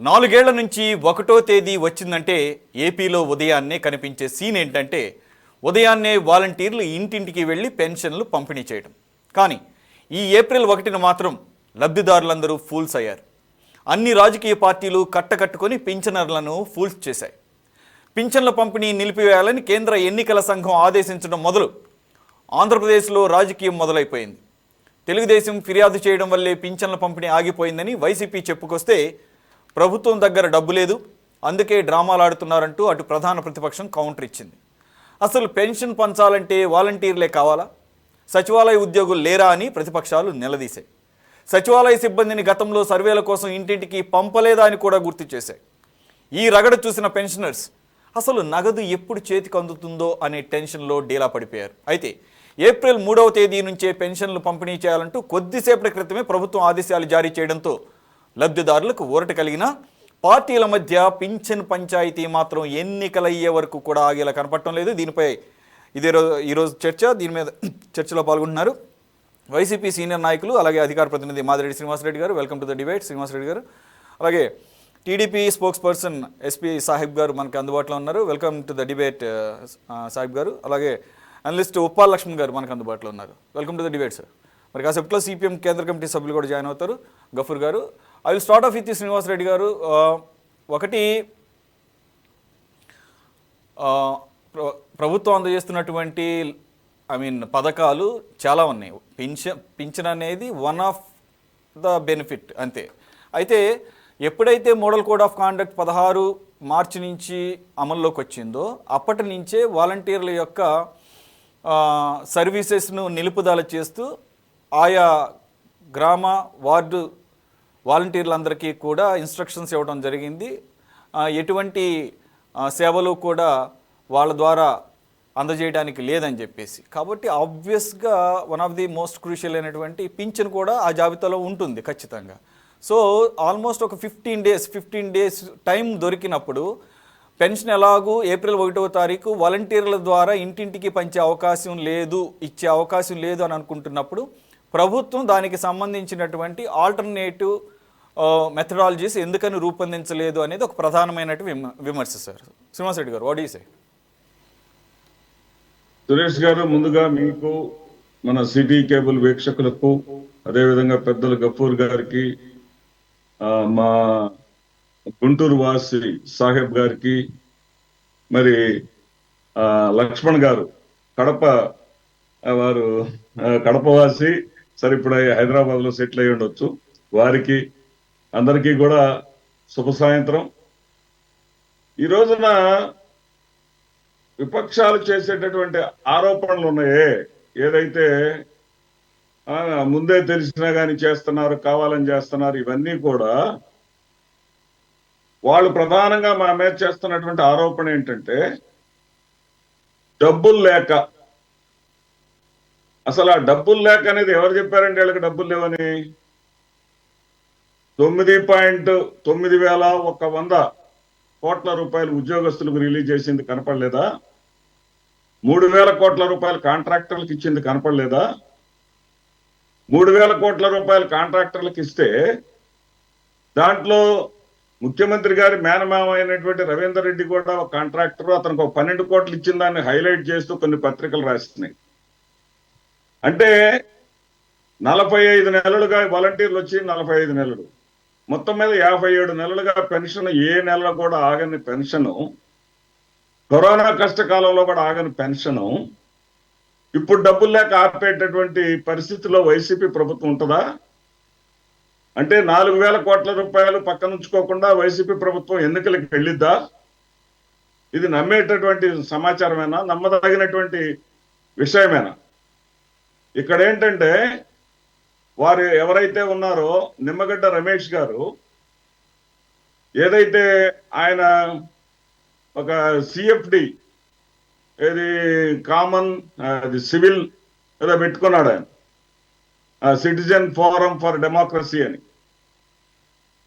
నాలుగేళ్ల నుంచి 1వ తేదీ వచ్చిందంటే ఏపీలో ఉదయాన్నే కనిపించే సీన్ ఏంటంటే ఉదయాన్నే వాలంటీర్లు ఇంటింటికి వెళ్ళి పెన్షన్లు పంపిణీ చేయడం. కానీ ఈ ఏప్రిల్ 1న మాత్రం లబ్ధిదారులందరూ ఫూల్స్ అయ్యారు. అన్ని రాజకీయ పార్టీలు కట్టకట్టుకొని పింఛనర్లను ఫూల్స్ చేశాయి. పింఛన్ల పంపిణీ నిలిపివేయాలని కేంద్ర ఎన్నికల సంఘం ఆదేశించడం మొదలు ఆంధ్రప్రదేశ్లో రాజకీయం మొదలైపోయింది. తెలుగుదేశం ఫిర్యాదు చేయడం వల్లే పింఛన్ల పంపిణీ ఆగిపోయిందని వైసీపీ చెప్పుకొస్తే ప్రభుత్వం దగ్గర డబ్బు లేదు, అందుకే డ్రామాలు ఆడుతున్నారంటూ అటు ప్రధాన ప్రతిపక్షం కౌంటర్ ఇచ్చింది. అసలు పెన్షన్ పంచాలంటే వాలంటీర్లే కావాలా, సచివాలయ ఉద్యోగులు లేరా అని ప్రతిపక్షాలు నిలదీశాయి. సచివాలయ సిబ్బందిని గతంలో సర్వేల కోసం ఇంటింటికి పంపలేదా అని కూడా గుర్తు చేశాయి. ఈ రగడ చూసిన పెన్షనర్స్ అసలు నగదు ఎప్పుడు చేతికి అందుతుందో అనే టెన్షన్లో డీలా పడిపోయారు. అయితే ఏప్రిల్ 3వ తేదీ నుంచే పెన్షన్లు పంపిణీ చేయాలంటూ కొద్దిసేపటి క్రితమే ప్రభుత్వం ఆదేశాలు జారీ చేయడంతో లబ్ధిదారులకు ఊరట కలిగిన పార్టీల మధ్య పింఛన్ పంచాయతీ మాత్రం ఎన్నికలయ్యే వరకు కూడా ఆగేలా కనపడటం లేదు. దీనిపై ఈరోజు దీని మీద చర్చలో పాల్గొంటున్నారు వైసీపీ సీనియర్ నాయకులు, అలాగే అధికార ప్రతినిధి Madireddy Srinivasareddy garu. Welcome to the debate Srinivasareddy garu. అలాగే TDP spokesperson SP Sahib garu మనకు అందుబాటులో ఉన్నారు. Welcome to the debate Sahib garu. అలాగే అనలిస్ట్ ఉప్పాల్ లక్ష్మణ్ గారు మనకు అందుబాటులో ఉన్నారు. Welcome to the debate sir. మరి కాసేపట్లో సిపిఎం కేంద్ర కమిటీ సభ్యులు కూడా జాయిన్ అవుతారు, Gafoor garu. I will start off with Srinivasareddy garu. ఒకటి, ప్రభుత్వం అందజేస్తున్నటువంటి పథకాలు చాలా ఉన్నాయి. పింఛన్ అనేది వన్ ఆఫ్ ద బెనిఫిట్ అంతే. అయితే ఎప్పుడైతే మోడల్ కోడ్ ఆఫ్ కాండక్ట్ 16 మార్చి నుంచి అమల్లోకి వచ్చిందో అప్పటి నుంచే వాలంటీర్ల యొక్క సర్వీసెస్ను నిలుపుదల చేస్తూ ఆయా గ్రామ వార్డు వాలంటీర్లందరికీ కూడా ఇన్స్ట్రక్షన్స్ ఇవ్వడం జరిగింది. ఎటువంటి సేవలు కూడా వాళ్ళ ద్వారా అందజేయడానికి లేదని చెప్పేసి. కాబట్టి ఆబ్వియస్గా one of the most crucial అయినటువంటి పింఛన్ కూడా ఆ జాబితాలో ఉంటుంది ఖచ్చితంగా. సో ఆల్మోస్ట్ ఒక 15 డేస్ టైం దొరికినప్పుడు పెన్షన్ ఎలాగూ ఏప్రిల్ 1వ తారీఖు వాలంటీర్ల ద్వారా ఇంటింటికి పంచే అవకాశం లేదు, ఇచ్చే అవకాశం లేదు అని అనుకుంటున్నప్పుడు ప్రభుత్వం దానికి సంబంధించినటువంటి ఆల్టర్నేటివ్ మెథడాలజీస్ ఎందుకని రూపొందించలేదు అనేది ఒక ప్రధానమైనటువంటి విమర్శ సార్. శ్రీనివాసరెడ్డి గారు, what do you say? Suresh గారు, ముందుగా మీకు, మన సిటీ కేబుల్ వీక్షకులకు, అదేవిధంగా పెద్దలు గఫూర్ గారికి, మా గుంటూరు వాసి సాహెబ్ గారికి, మరి లక్ష్మణ్ గారు కడప వాసి, సరే ఇప్పుడు హైదరాబాద్లో సెటిల్ అయ్యి ఉండొచ్చు, వారికి అందరికీ కూడా శుభ సాయంత్రం. ఈ రోజున విపక్షాలు చేసేటటువంటి ఆరోపణలు ఉన్నాయే, ఏదైతే ముందే తెలిసినా కానీ చేస్తున్నారు, కావాలని చేస్తున్నారు, ఇవన్నీ కూడా వాళ్ళు ప్రధానంగా మా మీద చేస్తున్నటువంటి ఆరోపణ ఏంటంటే డబ్బులు లేక. అసలు ఆ డబ్బులు లేక అనేది ఎవరు చెప్పారంటే వీళ్ళకి డబ్బులు లేవని? 9,900 కోట్ల రూపాయలు ఉద్యోగస్తులకు రిలీజ్ చేసింది కనపడలేదా? 3,000 కోట్ల రూపాయలు కాంట్రాక్టర్లకు ఇచ్చింది కనపడలేదా? 3,000 కోట్ల రూపాయలు కాంట్రాక్టర్లకు ఇస్తే దాంట్లో ముఖ్యమంత్రి గారి మేనమామ అయినటువంటి రవీందర్ రెడ్డి కూడా ఒక కాంట్రాక్టర్, అతనికి ఒక 12 కోట్లు ఇచ్చిన దాన్ని హైలైట్ చేస్తూ కొన్ని పత్రికలు రాస్తున్నాయి. అంటే 45 నెలలుగా వాలంటీర్లు వచ్చి 45 నెలలు, మొత్తం మీద 57 నెలలుగా పెన్షన్, ఏ నెలలో కూడా ఆగని పెన్షను, కరోనా కష్టకాలంలో కూడా ఆగని పెన్షను, ఇప్పుడు డబ్బులు లేక ఆపేటటువంటి పరిస్థితిలో వైసీపీ ప్రభుత్వం ఉంటుందా? అంటే 4,000 కోట్ల రూపాయలు పక్కనుంచుకోకుండా వైసీపీ ప్రభుత్వం ఎన్నికలకు వెళ్ళిద్దా? ఇది నమ్మేటటువంటి సమాచారమేనా? నమ్మదగినటువంటి విషయమేనా? ఇక్కడ ఏంటంటే వారు ఎవరైతే ఉన్నారో నిమ్మగడ్డ రమేష్ గారు, ఏదైతే ఆయన ఒక సిఎఫ్డి, ఏది కామన్ సివిల్ ఏదో పెట్టుకున్నాడు ఆయన, సిటిజన్ ఫోరం ఫర్ డెమోక్రసీ అని.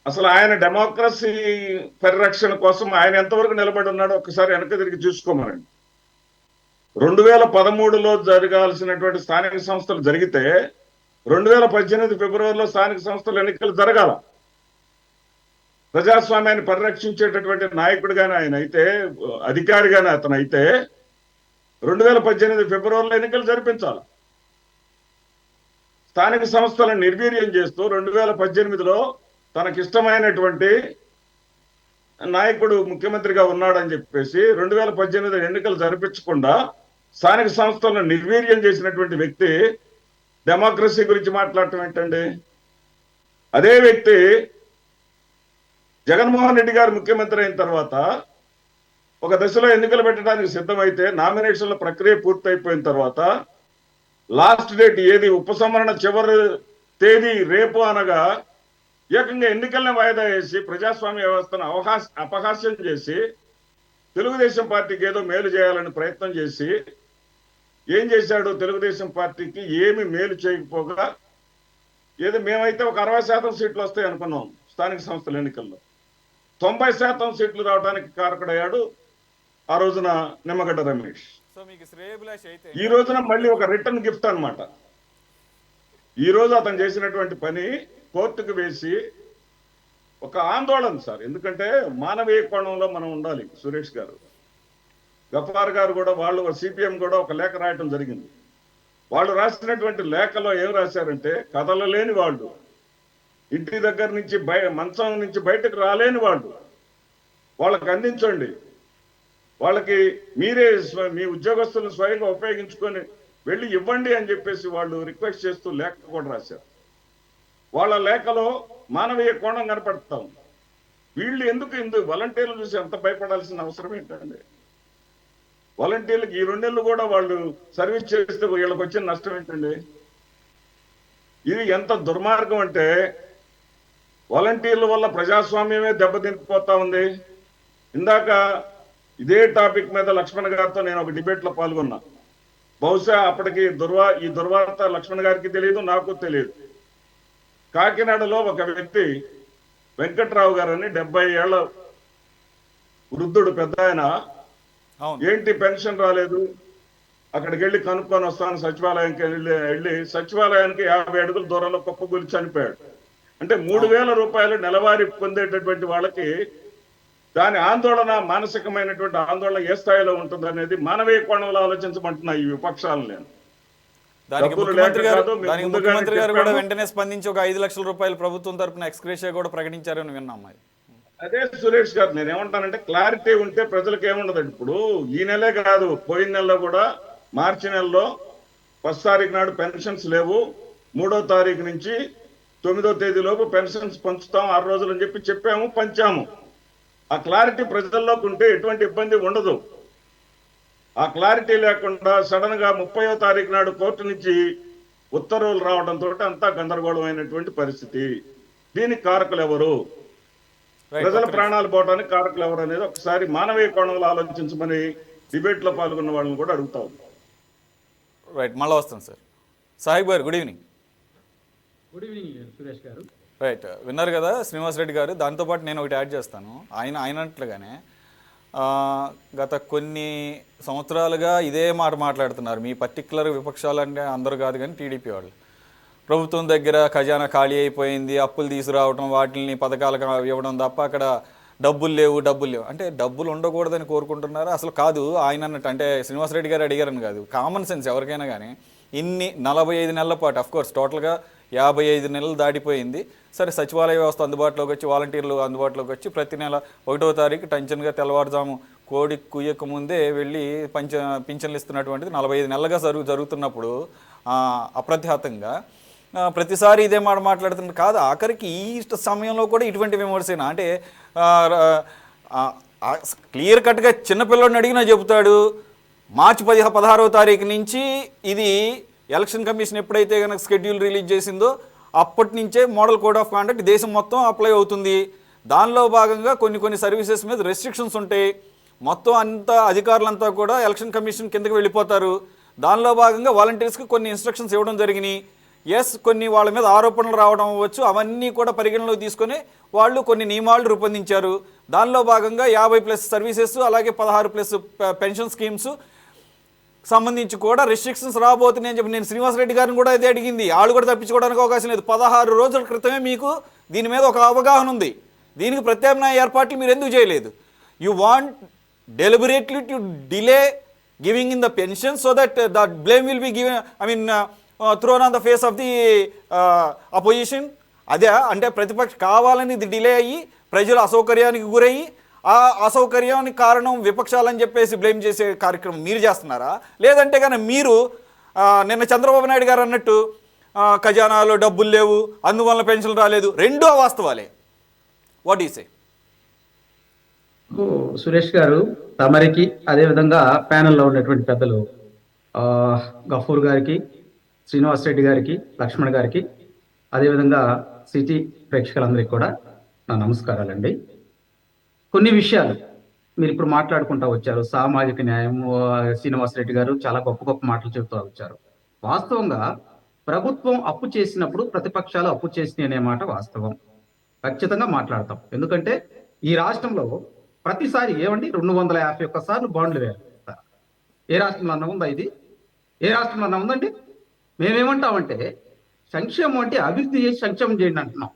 అసలు ఆయన డెమోక్రసీ పరిరక్షణ కోసం ఆయన ఎంతవరకు నిలబడి ఉన్నాడో ఒకసారి వెనక తిరిగి చూసుకోమనండి. 2013లో జరగాల్సినటువంటి స్థానిక సంస్థలు జరిగితే 2018 ఫిబ్రవరిలో స్థానిక సంస్థల ఎన్నికలు జరగాల. ప్రజాస్వామ్యాన్ని పరిరక్షించేటటువంటి నాయకుడిగానే ఆయన అయితే, అధికారిగానే అతను అయితే 2018 ఫిబ్రవరిలో ఎన్నికలు జరిపించాలి. స్థానిక సంస్థలను నిర్వీర్యం చేస్తూ 2018లో తనకిష్టమైనటువంటి నాయకుడు ముఖ్యమంత్రిగా ఉన్నాడని చెప్పేసి 2018 ఎన్నికలు జరిపించకుండా స్థానిక సంస్థలను నిర్వీర్యం చేసినటువంటి వ్యక్తి డెమోక్రసీ గురించి మాట్లాడటం ఏంటండి? అదే వ్యక్తి జగన్మోహన్ రెడ్డి గారు ముఖ్యమంత్రి అయిన తర్వాత ఒక దశలో ఎన్నికలు పెట్టడానికి సిద్ధమైతే నామినేషన్ల ప్రక్రియ పూర్తయిపోయిన తర్వాత లాస్ట్ డేట్ ఏది, ఉపసంహరణ చివరి తేదీ రేపు అనగా ఏకంగా ఎన్నికల్ని వాయిదా వేసి ప్రజాస్వామ్య వ్యవస్థను అపహాస్యం చేసి తెలుగుదేశం పార్టీకి ఏదో మేలు చేయాలని ప్రయత్నం చేసి ఏం చేశాడు? తెలుగుదేశం పార్టీకి ఏమి మేలు చేయకపోగా ఏదో మేమైతే ఒక 60% సీట్లు వస్తాయి అనుకున్నాం స్థానిక సంస్థల ఎన్నికల్లో, 90% సీట్లు రావడానికి కారకుడయ్యాడు ఆ రోజున నిమ్మగడ్డ రమేష్. ఈ రోజున మళ్ళీ ఒక రిటర్న్ గిఫ్ట్ అన్నమాట. ఈ రోజు అతను చేసినటువంటి పని కోర్టుకు వేసి ఒక ఆందోళన సార్. ఎందుకంటే మానవీయ కోణంలో మనం ఉండాలి. సురేష్ గారు, గఫార్ గారు కూడా, వాళ్ళు సిపిఎం కూడా ఒక లేఖ రాయటం జరిగింది. వాళ్ళు రాసినటువంటి లేఖలో ఏం రాశారంటే, కదలలేని వాళ్ళు, ఇంటి దగ్గర నుంచి మంచం నుంచి బయటకు రాలేని వాళ్ళు, వాళ్ళకి అందించండి, వాళ్ళకి మీరే మీ ఉద్యోగస్తులను స్వయంగా ఉపయోగించుకొని వెళ్ళి ఇవ్వండి అని చెప్పేసి వాళ్ళు రిక్వెస్ట్ చేస్తూ లేఖ కూడా రాశారు. వాళ్ళ లేఖలో మానవీయ కోణం కనపడతాం. వీళ్ళు ఎందుకు వాలంటీర్లు చూసి ఎంత భయపడాల్సిన అవసరం ఏంటండి? వాలంటీర్లకు ఈ 2 నెలలు కూడా వాళ్ళు సర్వీస్ చేస్తే వీళ్ళకి వచ్చిన నష్టం ఏంటండి? ఇది ఎంత దుర్మార్గం అంటే, వాలంటీర్ల వల్ల ప్రజాస్వామ్యమే దెబ్బతినిపోతా ఉంది. ఇందాక ఇదే టాపిక్ మీద లక్ష్మణ్ గారితో నేను ఒక డిబేట్ లో పాల్గొన్నా. బహుశా అప్పటికి ఈ దుర్వార్త లక్ష్మణ్ గారికి తెలియదు, నాకు తెలియదు. కాకినాడలో ఒక వ్యక్తి వెంకట్రావు గారని 70 ఏళ్ల వృద్ధుడు, పెద్ద ఆయన, ఏంటి పెన్షన్ రాలేదు, అక్కడికి వెళ్ళి కనుక్కొని వస్తాను సచివాలయానికి వెళ్ళి సచివాలయానికి 50 అడుగుల దూరంలో కుప్పకూలి చనిపోయాడు. అంటే 3000 రూపాయలు నెలవారీ పొందేటటువంటి వాళ్ళకి దాని ఆందోళన, మానసికమైనటువంటి ఆందోళన ఏ స్థాయిలో ఉంటుంది అనేది మానవీయ కోణంలో ఆలోచించమంటున్నా ఈ విపక్షాలు. నేను దానికి ముఖ్యమంత్రి గారు కూడా వెంటనే స్పందించి ఒక 5 లక్షల రూపాయలు ప్రభుత్వం తరపున ఎక్స్గ్రేషియా కూడా ప్రకటించారని విన్నాం. అదే సురేష్ గారు, నేను ఏమంటానంటే క్లారిటీ ఉంటే ప్రజలకు ఏముండదు. ఇప్పుడు ఈ నెలే కాదు, పోయిన నెలలో కూడా మార్చి నెలలో 1వ తారీఖు నాడు పెన్షన్స్ లేవు, 3వ తారీఖు నుంచి 9వ తేదీలోపు పెన్షన్స్ పంచుతాం 6 రోజులు అని చెప్పాము, పంచాము. ఆ క్లారిటీ ప్రజల్లోకి ఉంటే ఎటువంటి ఇబ్బంది ఉండదు. ఆ క్లారిటీ లేకుండా సడన్ గా 30వ తారీఖు నాడు కోర్టు నుంచి ఉత్తర్వులు రావడంతో అంతా గందరగోళమైనటువంటి పరిస్థితి. దీనికి కారకులు ఎవరు? ప్రజల ప్రాణాలు పోవడానికి కారకులు ఎవరు అనేది ఒకసారి మానవీయ కోణంలో ఆలోచించమని డిబేట్ లో పాల్గొన్న వాళ్ళని కూడా అడుగుతా ఉన్నాం. రైట్, మళ్ళీ వస్తాం సార్. సాహిబ్ గారు, good evening. Good evening Suresh గారు. రైట్, విన్నారు కదా శ్రీనివాసరెడ్డి గారు. దాంతోపాటు నేను ఒకటి యాడ్ చేస్తాను. ఆయనట్లుగానే గత కొన్ని సంవత్సరాలుగా ఇదే మాట మాట్లాడుతున్నారు. మీ పర్టికులర్ విపక్షాలు అంటే అందరూ కాదు కానీ టీడీపీ వాళ్ళు, ప్రభుత్వం దగ్గర ఖజానా ఖాళీ అయిపోయింది, అప్పులు తీసుకురావడం, వాటిని పథకాలకు ఇవ్వడం తప్ప అక్కడ డబ్బులు లేవు అంటే డబ్బులు ఉండకూడదని కోరుకుంటున్నారు. అసలు కాదు ఆయన అన్నట్టు, అంటే శ్రీనివాసరెడ్డి గారు అడిగారని కాదు, కామన్ సెన్స్ ఎవరికైనా కానీ. 45 నెలల పాటు, అఫ్కోర్స్ టోటల్గా 55 నెలలు దాటిపోయింది. సరే, సచివాలయ వ్యవస్థ అందుబాటులోకి వచ్చి, వాలంటీర్లు అందుబాటులోకి వచ్చి ప్రతి నెల 1వ తారీఖు టెన్షన్గా తెల్లవారుజాము కోడి కుయ్యక ముందే వెళ్ళి పింఛన్లు ఇస్తున్నటువంటిది 45 నెలలుగా జరుగుతున్నప్పుడు అప్రతిహతంగా ప్రతిసారి ఇదే మాట మాట్లాడుతున్నారు. కాదు, ఆఖరికి ఈ సమయంలో కూడా ఇటువంటి విమర్శన అంటే క్లియర్ కట్గా చిన్నపిల్లడిని అడిగినా చెబుతాడు. మార్చి 16వ తారీఖు నుంచి ఇది ఎలక్షన్ కమిషన్ ఎప్పుడైతే కనుక షెడ్యూల్ రిలీజ్ చేసిందో అప్పటి నుంచే మోడల్ కోడ్ ఆఫ్ కాండక్ట్ దేశం మొత్తం అప్లై అవుతుంది. దానిలో భాగంగా కొన్ని సర్వీసెస్ మీద రెస్ట్రిక్షన్స్ ఉంటాయి. మొత్తం అంతా అధికారులంతా కూడా ఎలక్షన్ కమిషన్ కిందకి వెళ్ళిపోతారు. దానిలో భాగంగా వాలంటీర్స్కి కొన్ని ఇన్స్ట్రక్షన్స్ ఇవ్వడం జరిగినాయి. కొన్ని వాళ్ళ మీద ఆరోపణలు రావడం అవ్వచ్చు, అవన్నీ కూడా పరిగణలోకి తీసుకొని వాళ్ళు కొన్ని నియమాలు రూపొందించారు. దానిలో భాగంగా 50+ సర్వీసెస్, అలాగే 16+ పెన్షన్ స్కీమ్స్ సంబంధించి కూడా రెస్ట్రిక్షన్స్ రాబోతున్నాయని చెప్పి నేను శ్రీనివాసరెడ్డి గారిని కూడా ఇదే అడిగింది. వాళ్ళు కూడా తప్పించుకోవడానికి అవకాశం లేదు. 16 రోజుల క్రితమే మీకు దీని మీద ఒక అవగాహన ఉంది. దీనికి ప్రత్యామ్నాయ ఏర్పాట్లు మీరు ఎందుకు చేయలేదు? You want deliberately to delay giving in the pension so that the blame will be given thrown on the face of the opposition. అదే అంటే ప్రతిపక్ష కావాలని ఇది డిలే అయ్యి ప్రజలు అసౌకర్యానికి గురయ్యి ఆ అసౌకర్యానికి కారణం విపక్షాలని చెప్పేసి బ్లేమ్ చేసే కార్యక్రమం మీరు చేస్తున్నారా? లేదంటే కానీ మీరు నిన్న చంద్రబాబు నాయుడు గారు అన్నట్టు ఖజానాలో డబ్బులు లేవు అందువల్ల పెన్షన్ రాలేదు, రెండూ అవాస్తవాలే. What you say? సురేష్ గారు, తమరికి అదేవిధంగా ప్యానెల్లో ఉన్నటువంటి పెద్దలు గఫూర్ గారికి, శ్రీనివాస్ రెడ్డి గారికి, లక్ష్మణ్ గారికి, అదేవిధంగా సిటీ ప్రేక్షకులందరికీ కూడా నా నమస్కారాలండి. కొన్ని విషయాలు మీరు ఇప్పుడు మాట్లాడుకుంటూ వచ్చారు. సామాజిక న్యాయం, శ్రీనివాస్ రెడ్డి గారు చాలా గొప్ప గొప్ప మాటలు చెబుతూ వచ్చారు. వాస్తవంగా ప్రభుత్వం అప్పు చేసినప్పుడు ప్రతిపక్షాలు అప్పు చేసినాయి అనే మాట వాస్తవం. ఖచ్చితంగా మాట్లాడతాం. ఎందుకంటే ఈ రాష్ట్రంలో ప్రతిసారి ఏమండి 251 సార్లు బాండ్లు వేయాలి. ఏ రాష్ట్రంలో అన్నా ఉందా ఇది? ఏ రాష్ట్రంలో అన్నా ఉందండి? మేమేమంటామంటే సంక్షేమం అంటే అభివృద్ధి చేసి సంక్షేమం చేయండి అంటున్నాం.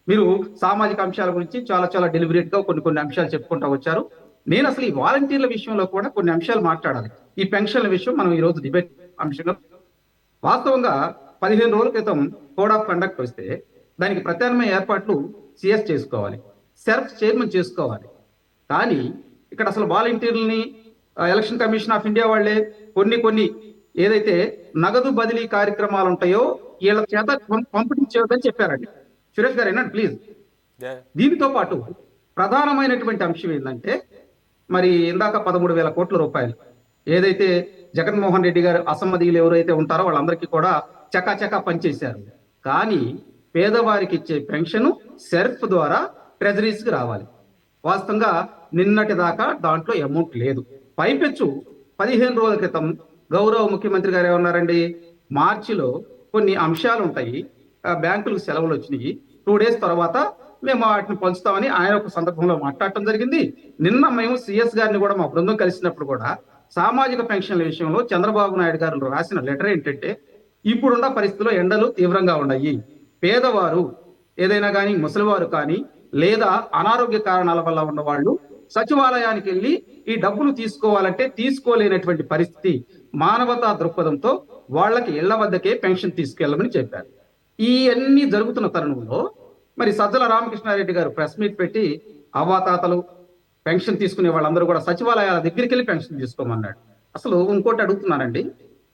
మీరు సామాజిక అంశాల గురించి చాలా చాలా డెలిబరేట్ గా కొన్ని అంశాలు చెప్పుకుంటూ వచ్చారు. నేను అసలు ఈ వాలంటీర్ల విషయంలో కూడా కొన్ని అంశాలు మాట్లాడాలి. ఈ పెన్షన్ల విషయం మనం ఈ రోజు డిబేట్ అంశంగా, వాస్తవంగా 15 రోజుల క్రితం కోడ్ ఆఫ్ కండక్ట్ వస్తే దానికి ప్రత్యామ్నాయ ఏర్పాట్లు సిఎస్ చేసుకోవాలి, సెర్ఫ్ చైర్మన్ చేసుకోవాలి. కానీ ఇక్కడ అసలు వాలంటీర్లని ఎలక్షన్ కమిషన్ ఆఫ్ ఇండియా వాళ్ళే కొన్ని ఏదైతే నగదు బదిలీ కార్యక్రమాలు ఉంటాయో వీళ్ళ చేత పంపిణీ చేయొద్దని చెప్పారండి. సురేష్ గారు ఏనండి ప్లీజ్. దీనితో పాటు ప్రధానమైనటువంటి అంశం ఏంటంటే, మరి ఇందాక 13,000 కోట్ల రూపాయలు ఏదైతే జగన్మోహన్ రెడ్డి గారు అసమ్మధీయులు ఎవరైతే ఉంటారో వాళ్ళందరికీ కూడా చకాచకా పనిచేశారు. కానీ పేదవారికి ఇచ్చే పెన్షన్ సెర్ఫ్ ద్వారా ట్రెజరీస్కి రావాలి. వాస్తవంగా నిన్నటి దాకా దాంట్లో అమౌంట్ లేదు. పైపెచ్చు 15 రోజుల క్రితం గౌరవ ముఖ్యమంత్రి గారు ఏమన్నారండి, మార్చిలో కొన్ని అంశాలు ఉంటాయి, బ్యాంకులకు సెలవులు వచ్చినాయి, 2 days తర్వాత మేము వాటిని పంచుతామని ఆయన ఒక సందర్భంలో మాట్లాడటం జరిగింది. నిన్న మేము సిఎస్ గారిని కూడా మా బృందం కలిసినప్పుడు కూడా సామాజిక పెన్షన్ల విషయంలో చంద్రబాబు నాయుడు గారు రాసిన లెటర్ ఏంటంటే, ఇప్పుడున్న పరిస్థితుల్లో ఎండలు తీవ్రంగా ఉన్నాయి, పేదవారు ఏదైనా కానీ ముసలివారు కానీ లేదా అనారోగ్య కారణాల వల్ల ఉన్న వాళ్ళు సచివాలయానికి వెళ్ళి ఈ డబ్బులు తీసుకోవాలంటే తీసుకోలేనటువంటి పరిస్థితి, మానవతా దృక్పథంతో వాళ్ళకి ఇళ్ల వద్దకే పెన్షన్ తీసుకెళ్లమని చెప్పారు. ఈ అన్ని జరుగుతున్న తరుణంలో మరి సజ్జల రామకృష్ణారెడ్డి గారు ప్రెస్ మీట్ పెట్టి అవ్వాతాతలు పెన్షన్ తీసుకునే వాళ్ళందరూ కూడా సచివాలయాల దగ్గరికి వెళ్ళి పెన్షన్ తీసుకోమన్నాడు. అసలు ఇంకోటి అడుగుతున్నానండి,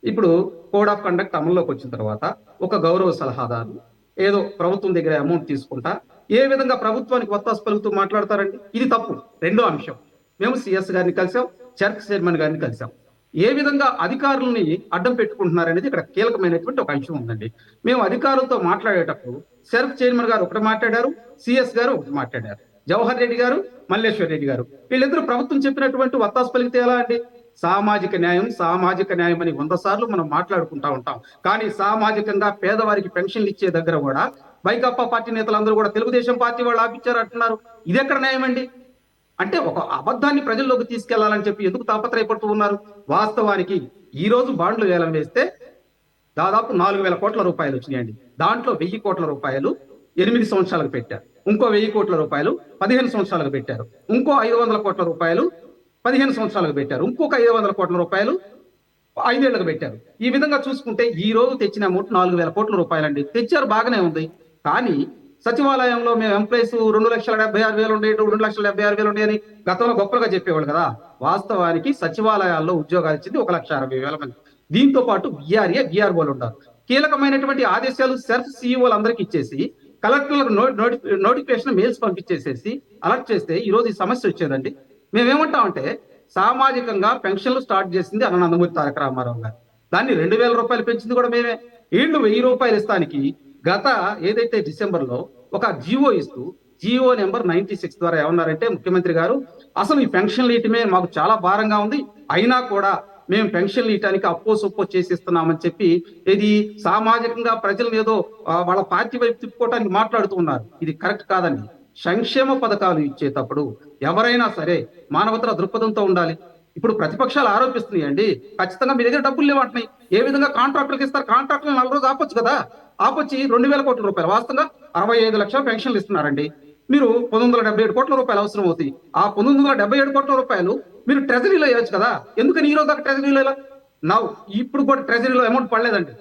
ఇప్పుడు కోడ్ ఆఫ్ కండక్ట్ అమల్లోకి వచ్చిన తర్వాత ఒక గౌరవ సలహాదారు ఏదో ప్రభుత్వం దగ్గర అమౌంట్ తీసుకుంటా ఏ విధంగా ప్రభుత్వానికి వత్తాసు పలుకుతూ మాట్లాడతారండి? ఇది తప్పు. రెండో అంశం, మేము సిఎస్ గారిని కలిసాం, చర్చ్ చైర్మన్ గారిని కలిసాం. ఏ విధంగా అధికారులని అడ్డం పెట్టుకుంటున్నారనేది ఇక్కడ కీలకమైనటువంటి ఒక అంశం ఉందండి. మేము అధికారులతో మాట్లాడేటప్పుడు సెర్ఫ్ చైర్మన్ గారు ఒకటి మాట్లాడారు, సిఎస్ గారు ఒకటి మాట్లాడారు, జవహర్ రెడ్డి గారు, మల్లేశ్వర్ రెడ్డి గారు వీళ్ళిద్దరూ ప్రభుత్వం చెప్పినటువంటి వత్తాసు పలికితే ఎలా అండి? సామాజిక న్యాయం అని 100 సార్లు మనం మాట్లాడుకుంటా ఉంటాం. కానీ సామాజికంగా పేదవారికి పెన్షన్లు ఇచ్చే దగ్గర కూడా వైకాపా పార్టీ నేతలందరూ కూడా తెలుగుదేశం పార్టీ వాళ్ళు ఆపించారు అంటున్నారు. ఇది ఎక్కడ న్యాయం అండి? అంటే ఒక అబద్ధాన్ని ప్రజల్లోకి తీసుకెళ్లాలని చెప్పి ఎందుకు తాపత్రయపడుతూ ఉన్నారు? వాస్తవానికి ఈ రోజు బాండ్లు వేలం వేస్తే దాదాపు 4,000 కోట్ల రూపాయలు వచ్చినాయండి. దాంట్లో 1,000 కోట్ల రూపాయలు 8 సంవత్సరాలకు పెట్టారు, ఇంకో 1,000 కోట్ల రూపాయలు 15 సంవత్సరాలకు పెట్టారు, ఇంకో 500 కోట్ల రూపాయలు 15 సంవత్సరాలకు పెట్టారు, ఇంకొక 500 కోట్ల రూపాయలు 5 ఏళ్లకు పెట్టారు. ఈ విధంగా చూసుకుంటే ఈ రోజు తెచ్చిన అమౌంట్ 4,000 కోట్ల రూపాయలండి. తెచ్చారు, బాగానే ఉంది. కానీ సచివాలయంలో మేము ఎంప్లాయీస్ 2,76,000 ఉండే, 2,76,000 ఉండే అని గతంలో గొప్పగా చెప్పేవాళ్ళు కదా. వాస్తవానికి సచివాలయాల్లో ఉద్యోగాలు ఇచ్చింది 1,60,000 మంది. దీంతో పాటు విఆర్ఏ, విఆర్ఓలు ఉన్నారు. కీలకమైనటువంటి ఆదేశాలు సెర్ఫ్ సిఇఓలు అందరికి ఇచ్చేసి కలెక్టర్లకు నోటిఫికేషన్ మెయిల్స్ పంపించేసేసి అలర్ట్ చేస్తే ఈ రోజు ఈ సమస్య వచ్చేదండి. మేమేమంటామంటే సామాజికంగా పెన్షన్లు స్టార్ట్ చేసింది నందమూరి తారక రామారావు గారు. దాన్ని 2,000 రూపాయలు పెంచింది కూడా మేమే. వీళ్ళు 1,000 రూపాయలు ఇస్తానికి గత ఏదైతే డిసెంబర్లో ఒక జియో ఇస్తూ జియో నెంబర్ 96 ద్వారా ఏమన్నారంటే, ముఖ్యమంత్రి గారు అసలు ఈ పెన్షన్లు ఇయటమే మాకు చాలా భారంగా ఉంది, అయినా కూడా మేము పెన్షన్లు ఇయటానికి అప్పో సొప్పో చేసిస్తున్నామని చెప్పి ఇది సామాజికంగా ప్రజలను ఏదో వాళ్ళ పార్టీ వైపు తిప్పుకోవడానికి మాట్లాడుతూ ఉన్నారు. ఇది కరెక్ట్ కాదండి. సంక్షేమ పథకాలు ఇచ్చేటప్పుడు ఎవరైనా సరే మానవతా దృక్పథంతో ఉండాలి. ఇప్పుడు ప్రతిపక్షాలు ఆరోపిస్తున్నాయండి, ఖచ్చితంగా మీ దగ్గర డబ్బులు లేవంటున్నాయి. ఏ విధంగా కాంట్రాక్టర్కి ఇస్తారు? కాంట్రాక్టర్లు 4 రోజులు ఆపొచ్చు కదా. ఆపొచ్చి 2,000 కోట్ల రూపాయలు, వాస్తవంగా 65 లక్షల పెన్షన్లు ఇస్తున్నారండి. మీరు 977 కోట్ల రూపాయలు అవసరం అవుతాయి. ఆ 977 కోట్ల రూపాయలు మీరు ట్రెజరీలో వేయొచ్చు కదా. ఎందుకని ఈ రోజు దాకా ట్రెజరీలో ఇలా ఇప్పుడు కూడా ట్రెజరీలో అమౌంట్ పడలేదండి.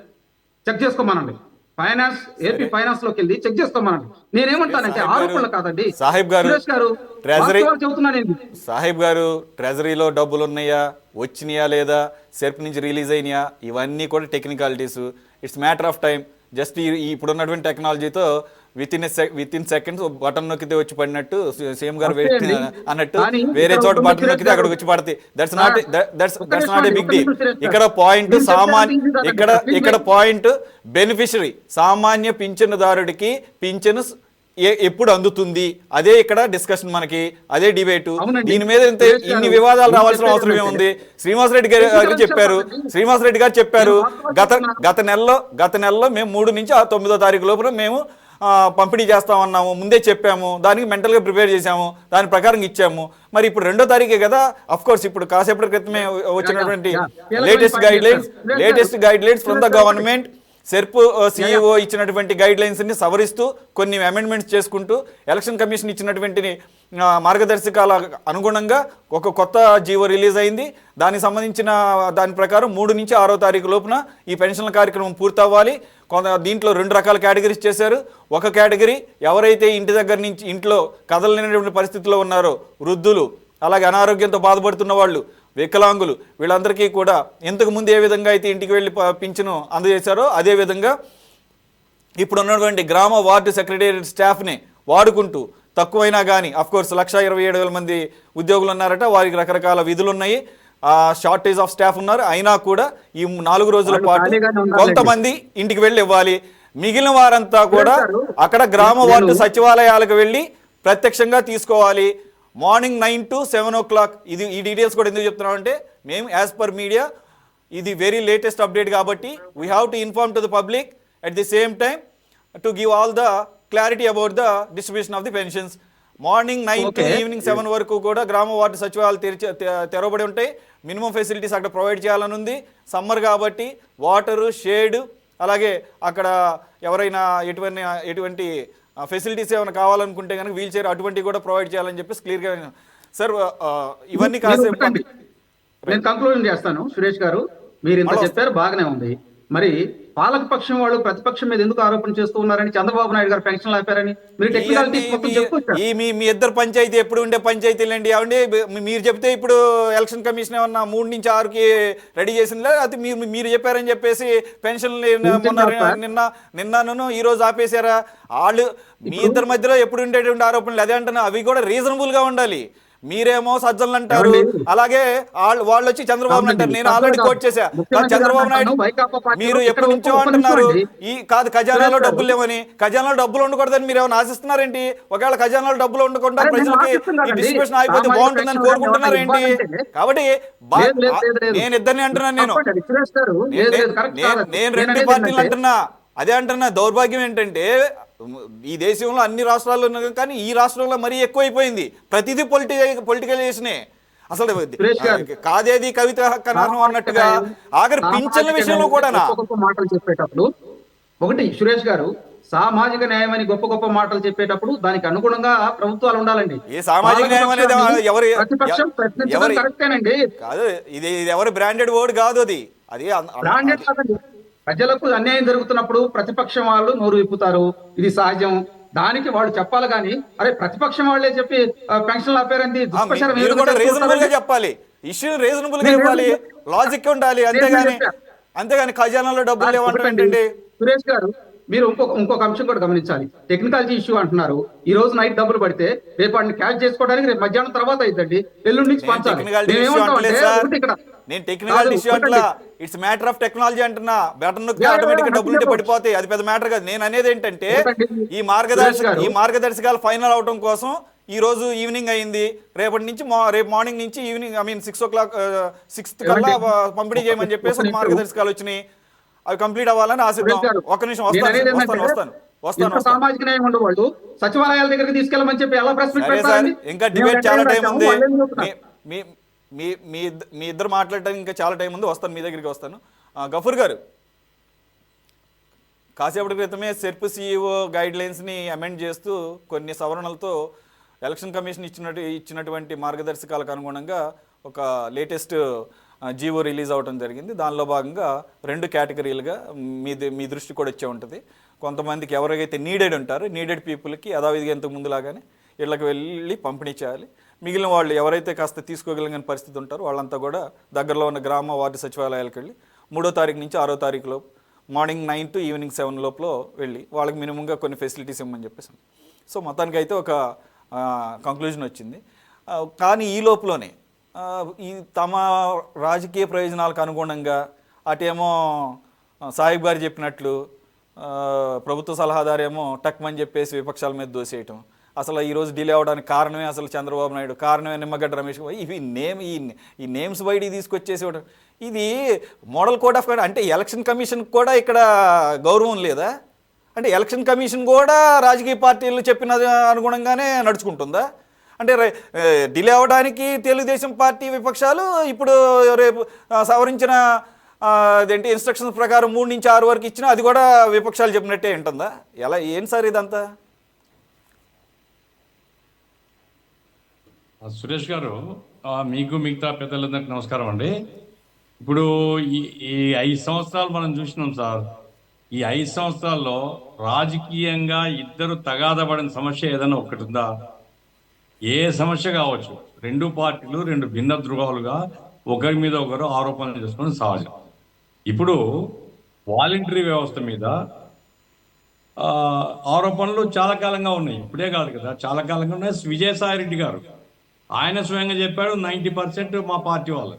చెక్ చేసుకోమనండి. ఫైనాన్స్ ఏపీ ఫైనాన్స్ లోకి వెళ్ళి చెక్ చేసుకోమనండి. నేనేమంటానంటే ఆరోపణలు కాదండి సాహిబ్ గారు, సురేష్ గారు, ట్రెజరీ వాస్తవాలు చెబుతున్నాను. సాహిబ్ గారు, ట్రెజరీలో డబ్బులు ఉన్నాయా, వచ్చినాయా లేదా, సెర్ప్ నుంచి రిలీజ్ అయినాయా, ఇవన్నీ కూడా technicalities. It's matter of time. Just ఇప్పుడున్నటువంటి టెక్నాలజీతో విత్ ఇన్ సెకండ్స్ బటన్ నొక్కితే వచ్చి పడినట్టు, సీఎం గారు అన్నట్టు వేరే చోట బటన్ నొక్కితే అక్కడికి వచ్చి పడతాయి. That's not a big deal. ఇక్కడ పాయింట్ ఇక్కడ పాయింట్ బెనిఫిషియరీ, సామాన్య పింఛనుదారుడికి పింఛను ఎప్పుడు అందుతుంది, అదే ఇక్కడ డిస్కషన్, మనకి అదే డిబేటు. దీని మీద ఇన్ని వివాదాలు రావాల్సిన అవసరం ఏముంది? శ్రీనివాసరెడ్డి గారు చెప్పారు గత నెలలో మేము 3 నుంచి 9వ తారీఖు లోపల మేము పంపిణీ చేస్తామన్నాము, ముందే చెప్పాము, దానికి మెంటల్గా ప్రిపేర్ చేశాము, దాని ప్రకారం ఇచ్చాము. మరి ఇప్పుడు 2వ తారీఖే కదా. అఫ్ కోర్స్ ఇప్పుడు కాసేపటి క్రితమే వచ్చినటువంటి latest guide lines from the government, SERP CEO ఇచ్చినటువంటి గైడ్ లైన్స్ ని సవరిస్తూ కొన్ని అమెండ్మెంట్స్ చేసుకుంటూ ఎలక్షన్ కమిషన్ ఇచ్చినటువంటి మార్గదర్శకాల అనుగుణంగా ఒక కొత్త జీవో రిలీజ్ అయింది. దానికి సంబంధించిన దాని ప్రకారం 3 నుంచి 6వ తారీఖు లోపున ఈ పెన్షన్ల కార్యక్రమం పూర్తవ్వాలి. దీంట్లో 2 రకాల కేటగిరీస్ చేశారు. ఒక కేటగిరీ ఎవరైతే ఇంటి దగ్గర నుంచి ఇంట్లో కదలలేనటువంటి పరిస్థితిలో ఉన్నారో, వృద్ధులు, అలాగే అనారోగ్యంతో బాధపడుతున్న వాళ్ళు, వికలాంగులు, వీళ్ళందరికీ కూడా ఇంతకు ముందు ఏ విధంగా అయితే ఇంటికి వెళ్ళి పింఛను అందజేశారో అదేవిధంగా ఇప్పుడు ఉన్నటువంటి గ్రామ వార్డు సెక్రటేరియట్ స్టాఫ్ని వాడుకుంటూ తక్కువైనా కానీ, అఫ్కోర్స్ 1,27,000 మంది ఉద్యోగులు ఉన్నారట, వారికి రకరకాల విధులు ఉన్నాయి, షార్టేజ్ ఆఫ్ స్టాఫ్ ఉన్నారు. అయినా కూడా ఈ 4 రోజుల పాటు కొంతమంది ఇంటికి వెళ్ళి ఇవ్వాలి. మిగిలిన వారంతా కూడా అక్కడ గ్రామ వార్డు సచివాలయాలకు వెళ్ళి ప్రత్యక్షంగా తీసుకోవాలి. Morning 9 to 7 o'clock. ఈ డీటెయిల్స్ కూడా ఎందుకు చెప్తున్నామంటే, మేము యాజ్ పర్ మీడియా ఇది వెరీ లేటెస్ట్ అప్డేట్ కాబట్టి we have to inform to the public at the same time to give all the clarity about the distribution of the pensions. Morning 9 to evening 7 వరకు కూడా గ్రామ ward సచివాలయాలు తెరవబడి ఉంటాయి. Minimum facilities అక్కడ provide చేయాలని ఉంది. Summer కాబట్టి వాటరు, షేడ్, అలాగే అక్కడ ఎవరైనా ఎటువంటి ఫెసిలిటీస్ ఏమైనా కావాలనుకుంటే కనుక వీల్ చైర్ అటువంటివి కూడా ప్రొవైడ్ చేయాలని చెప్పేసి క్లియర్గా. సార్ ఇవన్నీ కాసేపు నేను కంక్లూజన్ చేస్తాను. సురేష్ గారు, మీరు ఇంత చెప్పారు, బాగానే ఉంది. మరి పాలకపక్షం వాళ్ళు ప్రతిపక్షం మీద ఎందుకు ఆరోపణ చేస్తూ ఉన్నారని, చంద్రబాబు నాయుడు గారు పెన్షన్లు ఆపారని మీరు మీ ఇద్దరు పంచాయతీ ఎప్పుడు ఉండే పంచాయతీలండి అవండి. మీరు చెప్తే ఇప్పుడు ఎలక్షన్ కమిషన్ ఏమన్నా 3 నుంచి 6కి రెడీ చేసిందా, అది మీరు చెప్పారని చెప్పేసి పెన్షన్లు నిన్నను ఈ రోజు ఆపేశారా? వాళ్ళు మీ ఇద్దరి మధ్యలో ఎప్పుడు ఉండేటువంటి ఆరోపణలు అదే అంటున్నా. అవి కూడా రీజనబుల్ గా ఉండాలి. మీరేమో సజ్జలు అంటారు, అలాగే వాళ్ళు వచ్చి చంద్రబాబు అంటారు. నేను ఆల్రెడీ కోట్ చేశా, చంద్రబాబు నాయుడు మీరు ఎప్పటి నుంచో అంటున్నారు ఈ కాదు ఖజానాలో డబ్బులు లేవని. ఖజానాలో డబ్బులు ఉండకూడదని మీరు ఏమైనా ఆశిస్తున్నారేంటి? ఒకవేళ ఖజానాలో డబ్బులు ఉండకుండా ప్రజలకి ఈ డిస్ట్రిబ్యూషన్ అయిపోతే బాగుంటుందని కోరుకుంటున్నారు ఏంటి? కాబట్టి నేను ఇద్దరిని అంటున్నాను. నేను 2 పార్టీలు అంటున్నా. అదే అంటున్నా, దౌర్భాగ్యం ఏంటంటే ఈ దేశంలో అన్ని రాష్ట్రాల్లో ఉన్నాయి కానీ ఈ రాష్ట్రంలో మరీ ఎక్కువైపోయింది. ప్రతిదీ పొలిటికలైజేషనే. అసలు కాదేది కవిత కనర్హం అన్నట్టుగా ఆఖరి పింఛన్ల విషయంలో కూడా మాటలు చెప్పేటప్పుడు ఒకటి సురేష్ గారు, సామాజిక న్యాయం అని గొప్ప గొప్ప మాటలు చెప్పేటప్పుడు దానికి అనుగుణంగా ప్రభుత్వాలు ఉండాలండి. ఏ సామాజిక న్యాయం అనేది కరెక్టేనండి, కాదు, ఇది ఎవరు బ్రాండెడ్ వర్డ్ కాదు. అది బ్రాండెడ్ కాదండి. ప్రజలకు అన్యాయం జరుగుతున్నప్పుడు ప్రతిపక్షం వాళ్ళు నోరు విప్పుతారు, ఇది సహజం. దానికి వాళ్ళు చెప్పాలి కానీ అరే ప్రతిపక్షం వాళ్ళే చెప్పి పెన్షన్లు ఆపారండి చెప్పాలి. ఇష్యూ రీజనబుల్ గా చెప్పాలి, లాజిక్ ఉండాలి. అంతేగాని ఖజానాలో డబ్బులు లేవంటే. సురేష్ గారు, మీరు ఇంకొక అంశం కూడా గమనించాలి. టెక్నికాలజీ ఇష్యూ అంటున్నారు. ఈ రోజు నైట్ డబ్బులు పడితే రేపు వాటిని క్యాష్ చేసుకోవడానికి రేపు మధ్యాహ్నం తర్వాత అయిద్దండి, ఎల్లుండి నుంచి పంచాలి. నేను టెక్నికల్ ఇష్యూ అంటున్నా, ఇట్స్ మ్యాటర్ ఆఫ్ టెక్నాలజీ అంటున్నా. బటన్ నొక్కి ఆటోమేటిక్ డబ్బులు ఉంటే పడిపోతాయి, అది పెద్ద మ్యాటర్ కాదు. నేను అనేది ఏంటంటే ఈ మార్గదర్శకాలు ఫైనల్ అవడం కోసం ఈ రోజు ఈవినింగ్ అయింది. రేపు మార్నింగ్ నుంచి ఈవినింగ్ 6 o'clock 6th కల్లా పంపిణీ చేయమని చెప్పేసి మార్గదర్శకాలు వచ్చినాయి. అవి కంప్లీట్ అవ్వాలని ఆశిద్దాం. ఒక్క నిమిషం వస్తాను. సామాజిక న్యాయం ఉండేవాళ్ళు సచివాలయాల దగ్గరికి తీసుకెళ్ళమని చెప్పి ఎలా ప్రశ్న ఇంకా డిబేట్ చాలా టైం ఉంది. మీ ఇద్దరు మాట్లాడటానికి ఇంకా చాలా టైం ఉంది. వస్తాను, మీ దగ్గరికి వస్తాను. గఫూర్ గారు, కాసేపటి క్రితమే సెర్ప్ సిఇఓ గైడ్ లైన్స్ని అమెండ్ చేస్తూ కొన్ని సవరణలతో ఎలక్షన్ కమిషన్ ఇచ్చినటువంటి మార్గదర్శకాలకు అనుగుణంగా ఒక లేటెస్ట్ జీవో రిలీజ్ అవ్వడం జరిగింది. దానిలో భాగంగా 2 కేటగిరీలుగా మీ దృష్టి కూడా వచ్చే ఉంటుంది. కొంతమందికి ఎవరైతే నీడెడ్ ఉంటారో నీడెడ్ పీపుల్కి యథావిధిగా ఇంతకు ముందులాగానే ఇళ్ళకి వెళ్ళి పంపిణీ చేయాలి. మిగిలిన వాళ్ళు ఎవరైతే కాస్త తీసుకోగలిగిన పరిస్థితి ఉంటారో వాళ్ళంతా కూడా దగ్గరలో ఉన్న గ్రామ వార్డు సచివాలయాలకు వెళ్ళి 3వ తారీఖు నుంచి 6వ తారీఖు లోపు మార్నింగ్ 9 to ఈవినింగ్ 7 లోపల వెళ్ళి వాళ్ళకి మినిమంగా కొన్ని ఫెసిలిటీస్ ఇవ్వమని చెప్పేసి. సో మొత్తానికి అయితే ఒక కంక్లూజన్ వచ్చింది. కానీ ఈ లోపలనే ఈ తమ రాజకీయ ప్రయోజనాలకు అనుగుణంగా అటేమో సాహిబ్ గారు చెప్పినట్లు ప్రభుత్వ సలహాదారేమో టక్మని చెప్పేసి విపక్షాల మీద దోసేయటం, అసలు ఈరోజు డిలే అవ్వడానికి కారణమే అసలు చంద్రబాబు నాయుడు, కారణమే నిమ్మగడ్డ రమేష్, ఇవి ఈ నేమ్స్ బయటికి తీసుకొచ్చేసి ఇది మోడల్ కోడ్ ఆఫ్ అంటే ఎలక్షన్ కమిషన్ కూడా ఇక్కడ గౌరవం లేదా? అంటే ఎలక్షన్ కమిషన్ కూడా రాజకీయ పార్టీలు చెప్పిన అనుగుణంగానే నడుచుకుంటుందా? అంటే డిలే అవ్వడానికి తెలుగుదేశం పార్టీ విపక్షాలు ఇప్పుడు రేపు సవరించిన అదేంటి ఇన్స్ట్రక్షన్స్ ప్రకారం 3 నుంచి 6 వరకు ఇచ్చినా అది కూడా విపక్షాలు చెప్పినట్టే ఉంటుందా? ఎలా ఏంటి సార్ ఇదంతా? సురేష్ గారు, మీకు మిగతా పెద్దలందరికీ నమస్కారం అండి. ఇప్పుడు ఈ 5 సంవత్సరాలు మనం చూసినాం సార్. ఈ 5 సంవత్సరాల్లో రాజకీయంగా ఇద్దరు తగాదపడిన సమస్య ఏదైనా ఒకటి ఉందా? ఏ సమస్య కావచ్చు, 2 పార్టీలు 2 భిన్న ధృవాలుగా ఒకరి మీద ఒకరు ఆరోపణలు చేసుకుని సహజం. ఇప్పుడు వాలంటరీ వ్యవస్థ మీద ఆరోపణలు చాలా కాలంగా ఉన్నాయి, ఇప్పుడే కాదు కదా, చాలా కాలంగా ఉన్నాయి. విజయసాయి రెడ్డి గారు ఆయన స్వయంగా చెప్పాడు 90% మా పార్టీ వాళ్ళు.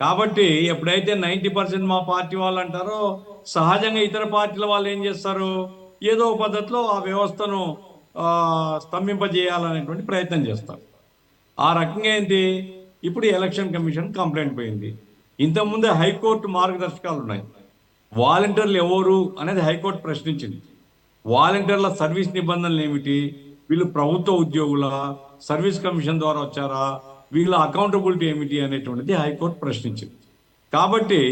కాబట్టి ఎప్పుడైతే 90% మా పార్టీ వాళ్ళు అంటారో సహజంగా ఇతర పార్టీల వాళ్ళు ఏం చేస్తారు, ఏదో ఒక పద్ధతిలో ఆ వ్యవస్థను స్తంభింపజేయాలనేటువంటి ప్రయత్నం చేస్తారు. ఆ రకంగా ఏంటి, ఇప్పుడు ఎలక్షన్ కమిషన్ కంప్లైంట్ పోయింది. ఇంతకుముందే హైకోర్టు మార్గదర్శకాలు ఉన్నాయి. వాలంటీర్లు ఎవరు అనేది హైకోర్టు ప్రశ్నించింది. వాలంటీర్ల సర్వీస్ నిబంధనలు ఏమిటి, వీళ్ళు ప్రభుత్వ ఉద్యోగుల సర్వీస్ కమిషన్ ద్వారా వచ్చారా, వీళ్ళ అకౌంటబిలిటీ ఏమిటి అనేటువంటిది హైకోర్టు ప్రశ్నించింది. కాబట్టి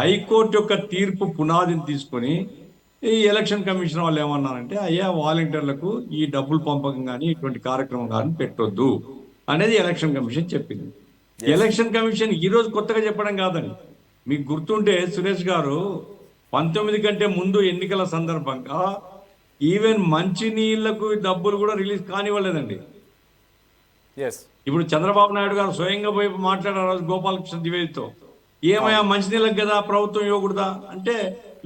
హైకోర్టు యొక్క తీర్పు పునాదిని తీసుకొని ఈ ఎలక్షన్ కమిషన్ వాళ్ళు ఏమన్నారంటే, అయ్యా వాలంటీర్లకు ఈ డబ్బులు పంపకం కానీ ఇటువంటి కార్యక్రమం కానీ పెట్టొద్దు అనేది ఎలక్షన్ కమిషన్ చెప్పింది. ఎలక్షన్ కమిషన్ ఈరోజు కొత్తగా చెప్పడం కాదని మీకు గుర్తుంటే సురేష్ గారు, 19 కంటే ముందు ఎన్నికల సందర్భంగా ఈవెన్ మంచినీళ్లకు డబ్బులు కూడా రిలీజ్ కానివ్వలేదండి. ఇప్పుడు చంద్రబాబు నాయుడు గారు స్వయంగా పోయి మాట్లాడారు గోపాలకృష్ణ ద్వివేదితో, ఏమయ్యా మంచినీళ్ళకి కదా ప్రభుత్వం ఇవ్వకూడదా అంటే,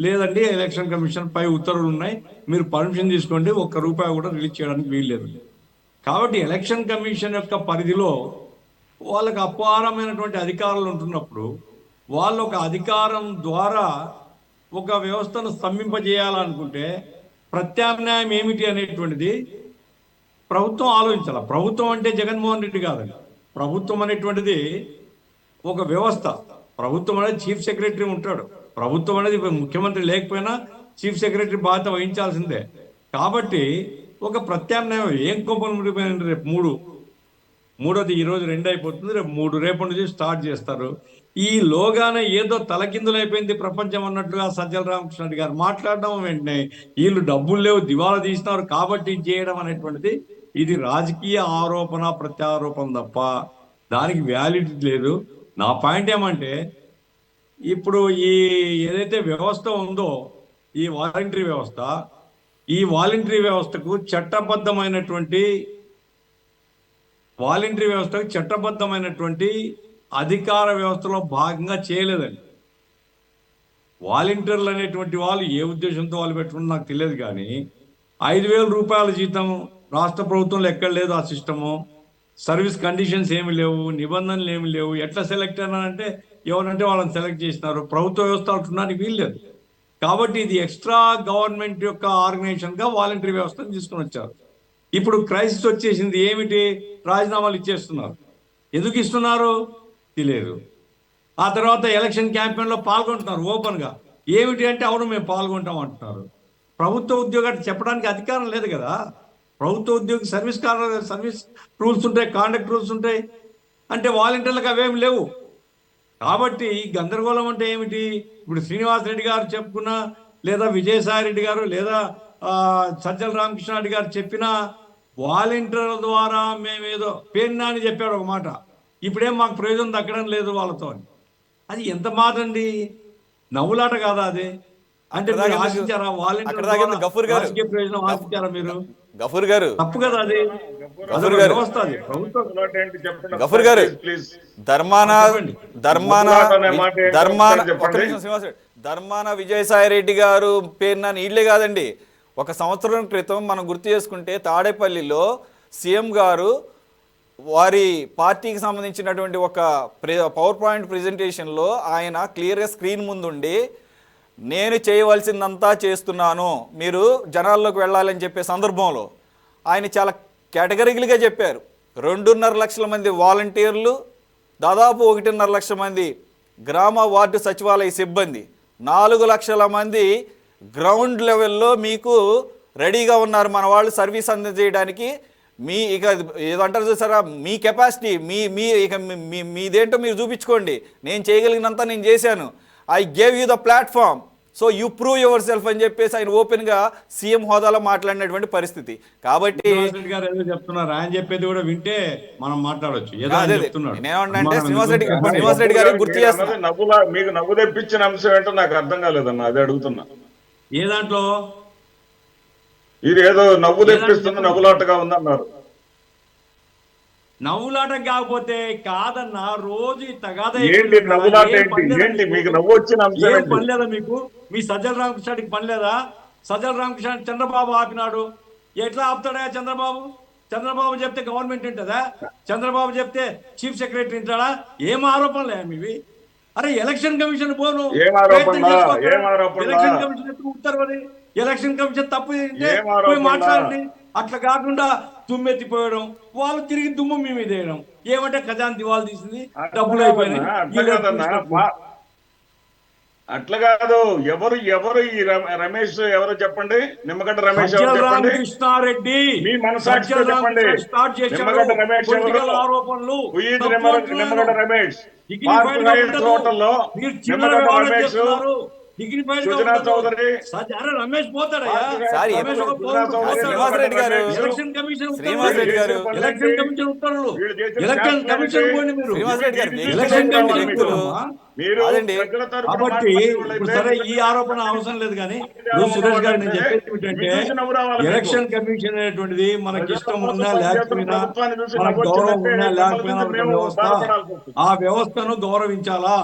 లేదండి ఎలక్షన్ కమిషన్ పై ఉత్తర్వులు ఉన్నాయి, మీరు పర్మిషన్ తీసుకోండి, ₹1 కూడా రిలీజ్ చేయడానికి వీల్లేదు. కాబట్టి ఎలక్షన్ కమిషన్ యొక్క పరిధిలో వాళ్ళకి అపారమైనటువంటి అధికారాలు ఉంటున్నప్పుడు వాళ్ళు ఒక అధికారం ద్వారా ఒక వ్యవస్థను స్తంభింపజేయాలనుకుంటే ప్రత్యామ్నాయం ఏమిటి అనేటువంటిది ప్రభుత్వం ఆలోచించాలి. ప్రభుత్వం అంటే జగన్మోహన్ రెడ్డి కాదండి. ప్రభుత్వం అనేటువంటిది ఒక వ్యవస్థ. ప్రభుత్వం అనేది చీఫ్ సెక్రటరీ ఉంటాడు. ప్రభుత్వం అనేది ముఖ్యమంత్రి లేకపోయినా చీఫ్ సెక్రటరీ బాధ్యత వహించాల్సిందే. కాబట్టి ఒక ప్రత్యామ్నాయం ఏం కోపం ముడిపోయిన రేపు మూడోది ఈరోజు 2 అయిపోతుంది, రేపు 3 రేపటి నుంచి స్టార్ట్ చేస్తారు. ఈ లోగానే ఏదో తలకిందులైపోయింది ప్రపంచం అన్నట్లుగా సజ్జల రామకృష్ణ గారు మాట్లాడడం, వెంటనే వీళ్ళు డబ్బులు లేవు దివాలా తీసినారు కాబట్టి చేయడం అనేటువంటిది ఇది రాజకీయ ఆరోపణ ప్రత్యారోపణ తప్ప దానికి వ్యాలిడిటీ లేదు. నా పాయింట్ ఏమంటే, ఇప్పుడు ఈ ఏదైతే వ్యవస్థ ఉందో ఈ వాలంటరీ వ్యవస్థ, ఈ వాలంటరీ వ్యవస్థకు చట్టబద్ధమైనటువంటి అధికార వ్యవస్థలో భాగంగా చేయలేదండి. వాలంటీర్లు అనేటువంటి వాళ్ళు ఏ ఉద్దేశంతో వాళ్ళు పెట్టుకుని నాకు తెలియదు, కానీ ₹5,000 జీతం రాష్ట్ర ప్రభుత్వంలో ఎక్కడ లేదు ఆ సిస్టము. సర్వీస్ కండిషన్స్ ఏమి లేవు, నిబంధనలు ఏమి లేవు. ఎట్లా సెలెక్ట్ అన్నారంటే ఎవరంటే వాళ్ళని సెలెక్ట్ చేసినారు. ప్రభుత్వ వ్యవస్థ అంటున్నానికి వీల్లేదు. కాబట్టి ఇది ఎక్స్ట్రా గవర్నమెంట్ యొక్క ఆర్గనైజేషన్గా వాలంటరీ వ్యవస్థను తీసుకుని వచ్చారు. ఇప్పుడు క్రైసిస్ వచ్చేసింది. ఏమిటి, రాజీనామాలు ఇచ్చేస్తున్నారు. ఎందుకు ఇస్తున్నారు తెలియదు. ఆ తర్వాత ఎలక్షన్ క్యాంపెయిన్లో పాల్గొంటున్నారు ఓపెన్గా. ఏమిటి అంటే అవును మేము పాల్గొంటాం అంటున్నారు. ప్రభుత్వ ఉద్యోగాలు చెప్పడానికి అధికారం లేదు కదా. ప్రభుత్వ ఉద్యోగి సర్వీస్ రూల్స్ ఉంటాయి, కాండక్ట్ రూల్స్ ఉంటాయి. అంటే వాలంటీర్లకు అవేమి లేవు. కాబట్టి గందరగోళం అంటే ఏమిటి, ఇప్పుడు శ్రీనివాస్ రెడ్డి గారు చెప్పుకున్న లేదా విజయసాయి రెడ్డి గారు లేదా సజ్జల రామకృష్ణారెడ్డి గారు చెప్పిన వాలంటీర్ల ద్వారా మేమేదో పేరునా అని చెప్పాడు ఒక మాట. ఇప్పుడేం మాకు ప్రయోజనం దక్కడం లేదు వాళ్ళతో అని. అది ఎంత మాట అండి, నవ్వులాట కాదా అది? అంటే మీరు ఆశించారా రాజకీయ ప్రయోజనం ఆశించారా మీరు? గఫూర్ గారు తప్పు కదా అది, వ్యవస్థ అది, ప్రభుత్వం. గఫూర్ గారు ధర్మాన విజయసాయి రెడ్డి గారు పేరున నీళ్లే కాదండి. ఒక సంవత్సరం క్రితం మనం గుర్తు చేసుకుంటే తాడేపల్లిలో సీఎం గారు వారి పార్టీకి సంబంధించినటువంటి ఒక పవర్ పాయింట్ ప్రెజెంటేషన్లో ఆయన క్లియర్గా స్క్రీన్ ముందుండి నేను చేయవలసిందంతా చేస్తున్నాను, మీరు జనాల్లోకి వెళ్ళాలని చెప్పే సందర్భంలో ఆయన చాలా కేటగిరికల్గా చెప్పారు. 2.5 లక్షల మంది వాలంటీర్లు, దాదాపు 1.5 లక్షల మంది గ్రామ వార్డు సచివాలయ సిబ్బంది, 4 లక్షల మంది గ్రౌండ్ లెవెల్లో మీకు రెడీగా ఉన్నారు మన వాళ్ళు సర్వీస్ అందజేయడానికి. మీ ఇక ఏదంటారు చూసారా, మీ కెపాసిటీ మీ ఇక మీదేంటో మీరు చూపించుకోండి, నేను చేయగలిగినంత నేను చేశాను, I gave you the platform, so you prove your self అని చెప్పేసి ఆయన ఓపెన్గా సీఎం హోదాలో మాట్లాడినటువంటి పరిస్థితి. కాబట్టి చెప్తున్నారు, ఆయన చెప్పేది కూడా వింటే మనం మాట్లాడొచ్చు. నేనేమంటే శ్రీనివాస్ రెడ్డి గారు గుర్తు చేస్తున్నా, మీకు నవ్వు తెప్పించిన అంశం ఏంటో నాకు అర్థం కాలేదన్న, అది అడుగుతున్నా. ఏ దాంట్లో ఇది ఏదో నవ్వు తెప్పిస్తుంది, నవ్వులాటగా ఉందన్నారు. నవ్వులాట కాకపోతే కాదన్నా, రోజు తగాదా ఏంటి నవ్వులాట ఏంటి? మీకు నవ్వు వచ్చిన అంశం పని లేదా మీకు? మీ సజ్జల రామకృష్ణాడికి పని లేదా? సజ్జల రామకృష్ణ చంద్రబాబు ఆపినాడు, ఎట్లా ఆపుతాడా చంద్రబాబు? చంద్రబాబు చెప్తే గవర్నమెంట్ ఉంటుందా? చంద్రబాబు చెప్తే చీఫ్ సెక్రటరీ ఉంటాడా? ఏం ఆరోపణలే మీవి? అరే ఎలక్షన్ కమిషన్ పోను, ఎలక్షన్ కమిషన్ ఉత్తర్వు, ఎలక్షన్ కమిషన్ తప్పు పోయి మాట్లాడండి. అట్లా కాకుండా దుమ్మెత్తిపోయడం, వాళ్ళు తిరిగి దుమ్ము మీ మీద వేయడం. ఏమంటే ఖజానా దివాళా తీసింది, డబ్బులు అయిపోయినాయి. అట్లా కాదు. ఎవరు ఈ రమేష్ ఎవరో చెప్పండి, నిమ్మగడ్డ రమేష్ కృష్ణారెడ్డి మీ మనసాక్షితో చెప్పండి. నిమ్మగడ్డ రమేష్ ఆరోపణలు, నిమ్మగడ్డ రమేష్ హోటల్లో నిమ్మగడ్డ రమేష్, సుజనా చౌదరి, రమేష్ పోతాడా? శ్రీనివాస్ రెడ్డి గారు ఎలక్షన్ కమిషన్ ఉత్తర్వులు, ఎలక్షన్ కమిషన్ పోయింది మీరు. ఎలక్షన్ కమిషన్ కాబట్టి సరే, ఈ ఆరోపణ అవసరం లేదు. కానీ సురేష్ గారు నేను చెప్పేది ఏంటంటే, ఎలక్షన్ కమిషన్ అనేటువంటిది మనకి ఇష్టం ఉన్నా లేకపోయినా, మనకు గౌరవం ఉన్నా లేకపోయినా వ్యవస్థ, ఆ వ్యవస్థను గౌరవించాలా.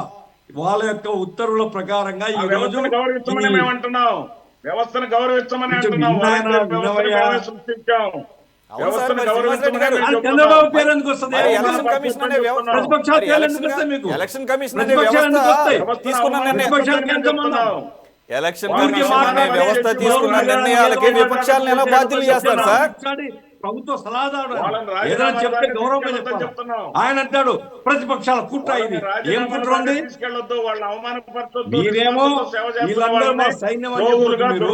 వాళ్ళ యొక్క ఉత్తర్వుల ప్రకారంగా ఈ రోజు వ్యవస్థను గౌరవించమని చంద్రబాబు పేరు ఎందుకు వస్తుంది? ఎలక్షన్ కమిషన్ వ్యవస్థ తీసుకున్న నిర్ణయాలకి విపక్షాలను ఎలా బాధ్యులు చేస్తారు సార్? ప్రభుత్వ సలహాదారు ఏదైనా చెప్తే గౌరవంగా చెప్తున్నాం. ఆయన అంటాడు ప్రతిపక్షాల కుట్ర, ఇది ఏం కుట్ర ఉంది? మీరేమో వీళ్ళందరూ మా సైన్యం అని చెప్తున్నారు.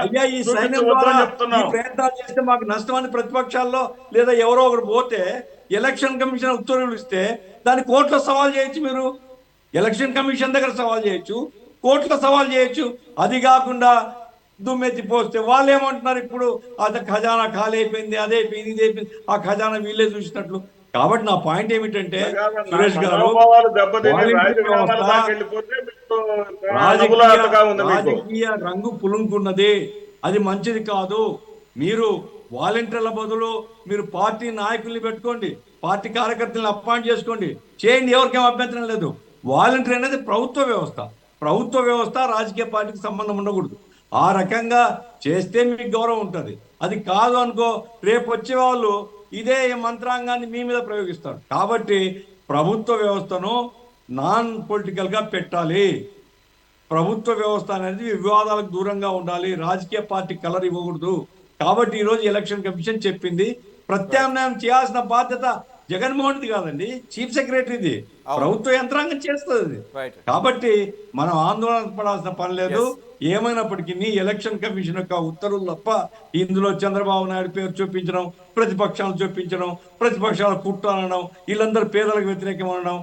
అయ్యా, ఈ సైన్యం ద్వారా ఈ ప్రయత్నాలు చేస్తే మాకు నష్టం అని ప్రతిపక్షాల్లో లేదా ఎవరో ఒకరు పోతే, ఎలక్షన్ కమిషన్ ఉత్తర్వులు ఇస్తే దాన్ని కోర్టులో సవాల్ చేయొచ్చు. మీరు ఎలక్షన్ కమిషన్ దగ్గర సవాల్ చేయొచ్చు, కోర్టులో సవాల్ చేయొచ్చు. అది కాకుండా దుమ్మెత్తి పోస్తే వాళ్ళు ఏమంటున్నారు, ఇప్పుడు అది ఖజానా ఖాళీ అయిపోయింది, అదైపోయింది, ఇదైపోయింది, ఆ ఖజానా వీళ్ళే చూసినట్లు. కాబట్టి నా పాయింట్ ఏమిటంటే, సురేష్ గారు, రాజకీయ రంగు పులుముకున్నది, అది మంచిది కాదు. మీరు వాలంటీర్ల బదులు మీరు పార్టీ నాయకుల్ని పెట్టుకోండి, పార్టీ కార్యకర్తలను అపాయింట్ చేసుకోండి, చేయండి, ఎవరికేం అభ్యంతరం లేదు. వాలంటీర్ అనేది ప్రభుత్వ వ్యవస్థ, ప్రభుత్వ వ్యవస్థ రాజకీయ పార్టీకి సంబంధం ఉండకూడదు. ఆ రకంగా చేస్తే మీకు గౌరవం ఉంటుంది. అది కాదు అనుకో, రేపు వచ్చే వాళ్ళు ఇదే మంత్రాంగాన్ని మీ మీద ప్రయోగిస్తారు. కాబట్టి ప్రభుత్వ వ్యవస్థను నాన్ పొలిటికల్గా పెట్టాలి. ప్రభుత్వ వ్యవస్థ అనేది వివాదాలకు దూరంగా ఉండాలి, రాజకీయ పార్టీ కలర్ ఇవ్వకూడదు. కాబట్టి ఈరోజు ఎలక్షన్ కమిషన్ చెప్పింది, ప్రత్యామ్నాయం చేయాల్సిన బాధ్యత జగన్మోహన్ది కాదండి, చీఫ్ సెక్రటరీది, ప్రభుత్వ యంత్రాంగం చేస్తుంది. కాబట్టి మనం ఆందోళన పడాల్సిన పని లేదు. ఏమైనప్పటికీ ఎలక్షన్ కమిషన్ యొక్క ఉత్తర్వులు తప్ప ఇందులో చంద్రబాబు నాయుడు పేరు చూపించడం, ప్రతిపక్షాలు చూపించడం, ప్రతిపక్షాలు కుట్ర అనడం, వీళ్ళందరూ పేదలకు వ్యతిరేకం అనడం,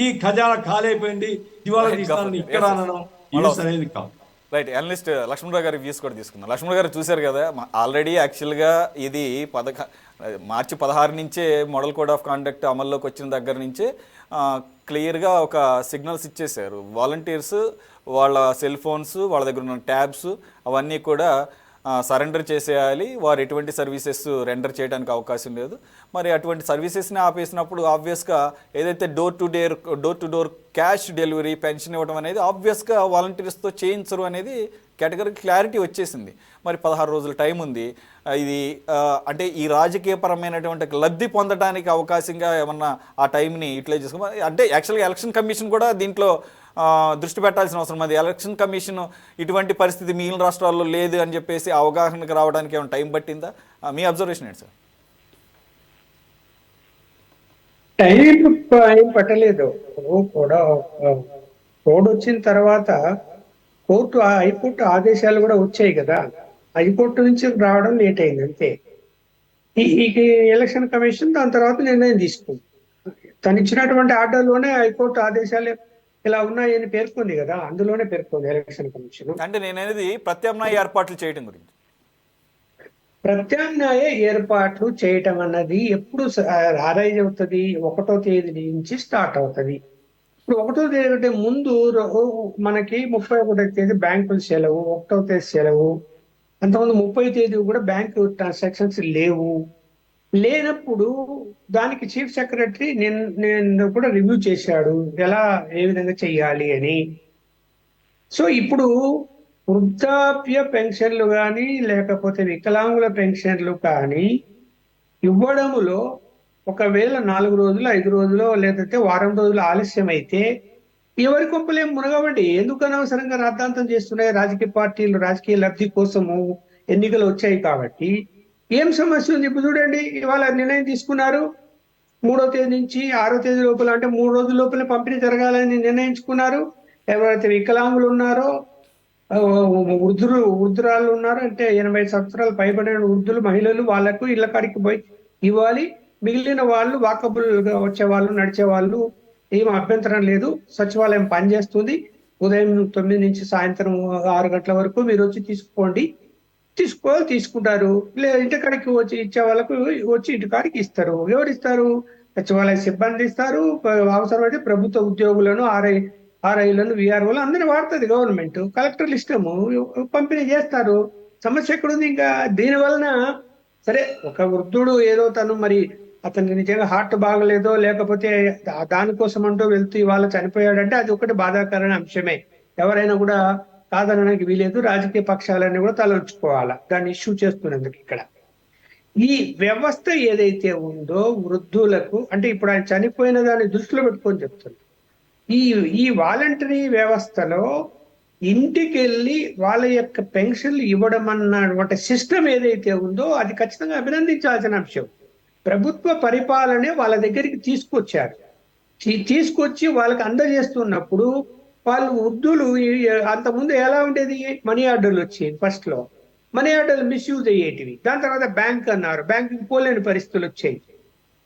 ఈ ఖజానా ఖాళీ అయిపోయింది, దివాళా తీస్తానని ఇక్కడ అనడం, ఇది సరైనది కాదు. రైట్, అనలిస్ట్ లక్ష్మణరావు గారి వ్యూస్ కూడా తీసుకుందాం. లక్ష్మణ్ గారు చూశారు కదా, ఆల్రెడీ యాక్చువల్గా ఇది మార్చి 16 నుంచే మోడల్ కోడ్ ఆఫ్ కాండక్ట్ అమల్లోకి వచ్చిన దగ్గర నుంచే క్లియర్గా ఒక సిగ్నల్స్ ఇచ్చేశారు. వాలంటీర్స్ వాళ్ళ సెల్ ఫోన్స్, వాళ్ళ దగ్గర ఉన్న ట్యాబ్స్ అవన్నీ కూడా సరెండర్ చేసేయాలి. వారు ఎటువంటి సర్వీసెస్ రెండర్ చేయడానికి అవకాశం లేదు. మరి అటువంటి సర్వీసెస్ని ఆపేసినప్పుడు ఆబ్వియస్గా ఏదైతే door to door cash delivery pension ఇవ్వడం అనేది ఆబ్వియస్గా వాలంటీర్స్తో చేయించరు అనేది కేటగిరీ క్లారిటీ వచ్చేసింది. మరి 16 రోజుల టైం ఉంది. ఇది అంటే ఈ రాజకీయపరమైనటువంటి లబ్ధి పొందడానికి అవకాశంగా ఏమన్నా ఆ టైంని యూటిలైజ్ చేసుకోవాలి. అంటే యాక్చువల్గా ఎలక్షన్ కమిషన్ కూడా దీంట్లో దృష్టి పెట్టాల్సిన అవసరం ఉంది. ఎలక్షన్ కమిషన్ ఇటువంటి పరిస్థితి మిగిలిన రాష్ట్రాల్లో లేదు అని చెప్పేసి అవగాహనకు రావడానికి ఏమైనా టైం పట్టిందా? మీ అబ్జర్వేషన్ ఏంటి సార్? టైం పట్టలేదు. కూడా కోడ్ వచ్చిన తర్వాత హైకోర్టు ఆదేశాలు కూడా వచ్చాయి కదా, హైకోర్టు నుంచి రావడం లేట్ అయింది అంతే. ఈ ఎలక్షన్ కమిషన్ దాని తర్వాత నిర్ణయం తీసుకుంది. తను ఇచ్చినటువంటి ఆర్డర్లోనే హైకోర్టు ఆదేశాలు ఇలా ఉన్నాయని పేర్కొంది కదా, అందులోనే పేర్కొంది ఎలక్షన్ కమిషన్. అంటే నేను అనేది ప్రత్యామ్నాయ ఏర్పాట్లు చేయడం గురించి. ప్రత్యామ్నాయ ఏర్పాట్లు చేయటం అన్నది ఎప్పుడు అరైజ్ అవుతుంది? 1వ తేదీ నుంచి స్టార్ట్ అవుతుంది. ఇప్పుడు 1వ తేదీ కంటే ముందు మనకి 31వ తేదీ బ్యాంకులు సెలవు, 1వ తేదీ సెలవు. అంతకుముందు 30వ తేదీ కూడా బ్యాంకు ట్రాన్సాక్షన్స్ లేనప్పుడు దానికి చీఫ్ సెక్రటరీ నేను కూడా రివ్యూ చేశాడు ఏ విధంగా చెయ్యాలి అని. సో ఇప్పుడు వృద్ధాప్య పెన్షన్లు కానీ లేకపోతే వికలాంగుల పెన్షన్లు కానీ ఇవ్వడములో ఒకవేళ 4 రోజులు 5 రోజులు లేదంటే వారం రోజులు ఆలస్యం అయితే ఎవరి కొంపలేం మునగవండి. ఎందుకు అనవసరంగా రాద్ధాంతం చేస్తున్నాయి రాజకీయ పార్టీలు? రాజకీయ లబ్ధి కోసము ఎన్నికలు వచ్చాయి కాబట్టి. ఏం సమస్య ఉంది? ఇప్పుడు చూడండి, ఇవాళ నిర్ణయం తీసుకున్నారు 3వ తేదీ నుంచి 6వ తేదీ లోపల, అంటే 3 రోజుల లోపల పంపిణీ జరగాలని నిర్ణయించుకున్నారు. ఎవరైతే వికలాంగులు ఉన్నారో, వృద్ధురాళ్ళు ఉన్నారు, అంటే 80 సంవత్సరాలు పైబడిన వృద్ధులు, మహిళలు, వాళ్లకు ఇళ్ల కాడికి పోయి ఇవ్వాలి. మిగిలిన వాళ్ళు వాకబుల్ గా వచ్చే వాళ్ళు, నడిచే వాళ్ళు ఏం అభ్యంతరం లేదు. సచివాలయం పనిచేస్తుంది. ఉదయం 9 నుంచి సాయంత్రం 6 గంటల వరకు మీరు వచ్చి తీసుకుంటారు. లేదా ఇంటికాడికి వచ్చి ఇచ్చే వాళ్ళకు వచ్చి ఇంటికాడికి ఇస్తారు. ఎవరు ఇస్తారు? సచివాలయ సిబ్బంది ఇస్తారు. అవసరమైతే ప్రభుత్వ ఉద్యోగులను, ఆర్ఐలను, విఆర్ఓలు అందరినీ వాడుతుంది గవర్నమెంట్. కలెక్టర్లు ఇష్టము పంపిణీ చేస్తారు. సమస్య ఎక్కడుంది? ఇంకా దీని వలన సరే, ఒక వృద్ధుడు ఏదో తను మరి అతనికి నిజంగా హార్ట్ బాగలేదో లేకపోతే దానికోసం అంటూ వెళ్తూ ఇవాళ చనిపోయాడంటే అది ఒకటి బాధాకరమైన అంశమే. ఎవరైనా కూడా కాదనడానికి వీలేదు. రాజకీయ పక్షాలన్నీ కూడా తలొంచుకోవాలా దాన్ని ఇష్యూ చేస్తున్నందుకు. ఇక్కడ ఈ వ్యవస్థ ఏదైతే ఉందో వృద్ధులకు, అంటే ఇప్పుడు ఆయన చనిపోయిన దాన్ని దృష్టిలో పెట్టుకొని చెప్తున్నారు. ఈ వాలంటరీ వ్యవస్థలో ఇంటికి వెళ్ళి వాళ్ళ యొక్క పెన్షన్లు ఇవ్వడం అన్నటువంటి సిస్టమ్ ఏదైతే ఉందో అది ఖచ్చితంగా అభినందించాల్సిన అంశం. ప్రభుత్వ పరిపాలనే వాళ్ళ దగ్గరికి తీసుకొచ్చారు. తీసుకొచ్చి వాళ్ళకి అందజేస్తున్నప్పుడు వాళ్ళు వృద్ధులు అంతకుముందు ఎలా ఉండేది? మనీ ఆర్డర్లు వచ్చేవి. ఫస్ట్ లో మనీ ఆర్డర్లు మిస్యూజ్ అయ్యేటివి. దాని తర్వాత బ్యాంక్ అన్నారు, బ్యాంకుకి పోలేని పరిస్థితులు వచ్చాయి.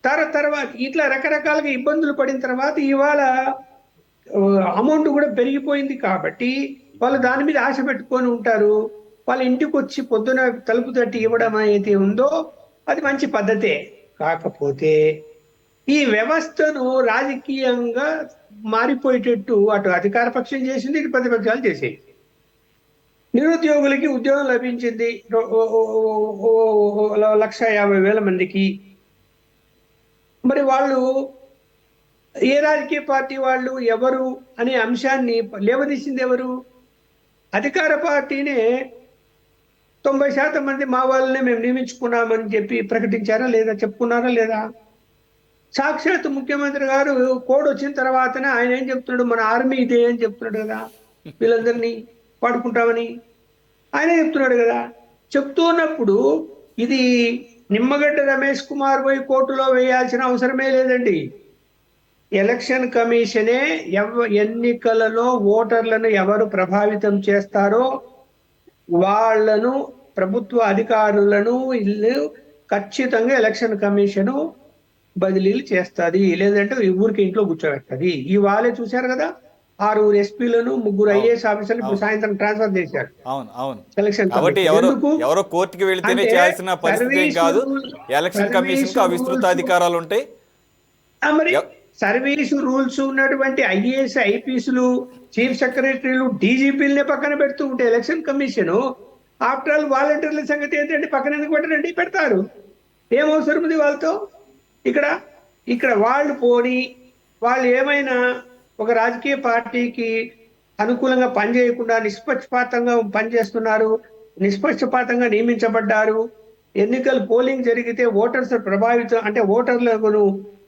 తర్వాత ఇట్లా రకరకాలుగా ఇబ్బందులు పడిన తర్వాత ఇవాళ అమౌంట్ కూడా పెరిగిపోయింది కాబట్టి వాళ్ళు దాని మీద ఆశ పెట్టుకొని ఉంటారు. వాళ్ళ ఇంటికి వచ్చి పొద్దున తలుపు తట్టి ఇవ్వడం అయితే ఉందో అది మంచి పద్ధతే. కాకపోతే ఈ వ్యవస్థను రాజకీయంగా మారిపోయేటట్టు అటు అధికార పక్షం చేసింది, ఇటు ప్రతిపక్షాలు చేసేది. నిరుద్యోగులకి ఉద్యోగం లభించింది 1,50,000 మందికి. మరి వాళ్ళు ఏ రాజకీయ పార్టీ వాళ్ళు, ఎవరు అనే అంశాన్ని లేవదీసింది ఎవరు? అధికార పార్టీనే 90% మంది మా వాళ్ళనే మేము నియమించుకున్నామని చెప్పి ప్రకటించారా లేదా? చెప్పుకున్నారా లేదా? సాక్షాత్ ముఖ్యమంత్రి గారు కోడ్ వచ్చిన తర్వాతనే ఆయన ఏం చెప్తున్నాడు? మన ఆర్మీ ఇదే అని చెప్తున్నాడు కదా, వీళ్ళందరినీ వాడుకుంటామని ఆయనే చెప్తున్నాడు కదా. చెప్తున్నప్పుడు ఇది నిమ్మగడ్డ రమేష్ కుమార్ పోయి కోర్టులో వేయాల్సిన అవసరమే లేదండి. ఎలక్షన్ కమిషనే ఎన్నికలలో ఓటర్లను ఎవరు ప్రభావితం చేస్తారో వాళ్లను, ప్రభుత్వ అధికారులను ఖచ్చితంగా ఎలక్షన్ కమిషను బదిలీలు చేస్తుంది, లేదంటే ఊరికి ఇంట్లో కూర్చోబెట్టది. ఇవాళే చూశారు కదా, 6 ఎస్పీలను 3 అవును. ఐఏఎస్ ఆఫీసర్లు ఇప్పుడు అవును. సాయంత్రం ట్రాన్స్ఫర్ చేశారు అవును, అవును. ఎలక్షన్ కాబట్టి కమిషన్. ఎందుకు ఎవరో కోర్టుకి వెళితేనే అంటే చేయాల్సిన పరిస్థితి ఏం సర్వీసు కాదు. రూల్ ఎలక్షన్ కమిషన్కి ఆ విస్తృత రూల్స్ అధికారాలు ఉంటాయి. మరి ఎవ్- సర్వీసు రూల్స్ ఉన్నటువంటి ఐఏఎస్ ఐపీఎస్లు చీఫ్ సెక్రటరీలు డీజీపీలనే పక్కన పెడుతూ ఉంటే ఎలక్షన్ కమిషన్ ఆఫ్టర్ ఆల్ వాలంటీర్ల సంగతి ఏంటంటే పక్కన ఎందుకు పెట్టరండి? పెడతారు. ఏం అవసరం ఉంది వాళ్ళతో? ఇక్కడ ఇక్కడ వాళ్ళు పోని వాళ్ళు ఏమైనా ఒక రాజకీయ పార్టీకి అనుకూలంగా పనిచేయకుండా నిష్పక్షపాతంగా పనిచేస్తున్నారు, నిష్పక్షపాతంగా నియమించబడ్డారు. ఎన్నికలు పోలింగ్ జరిగితే ఓటర్స్ ప్రభావితం అంటే ఓటర్లను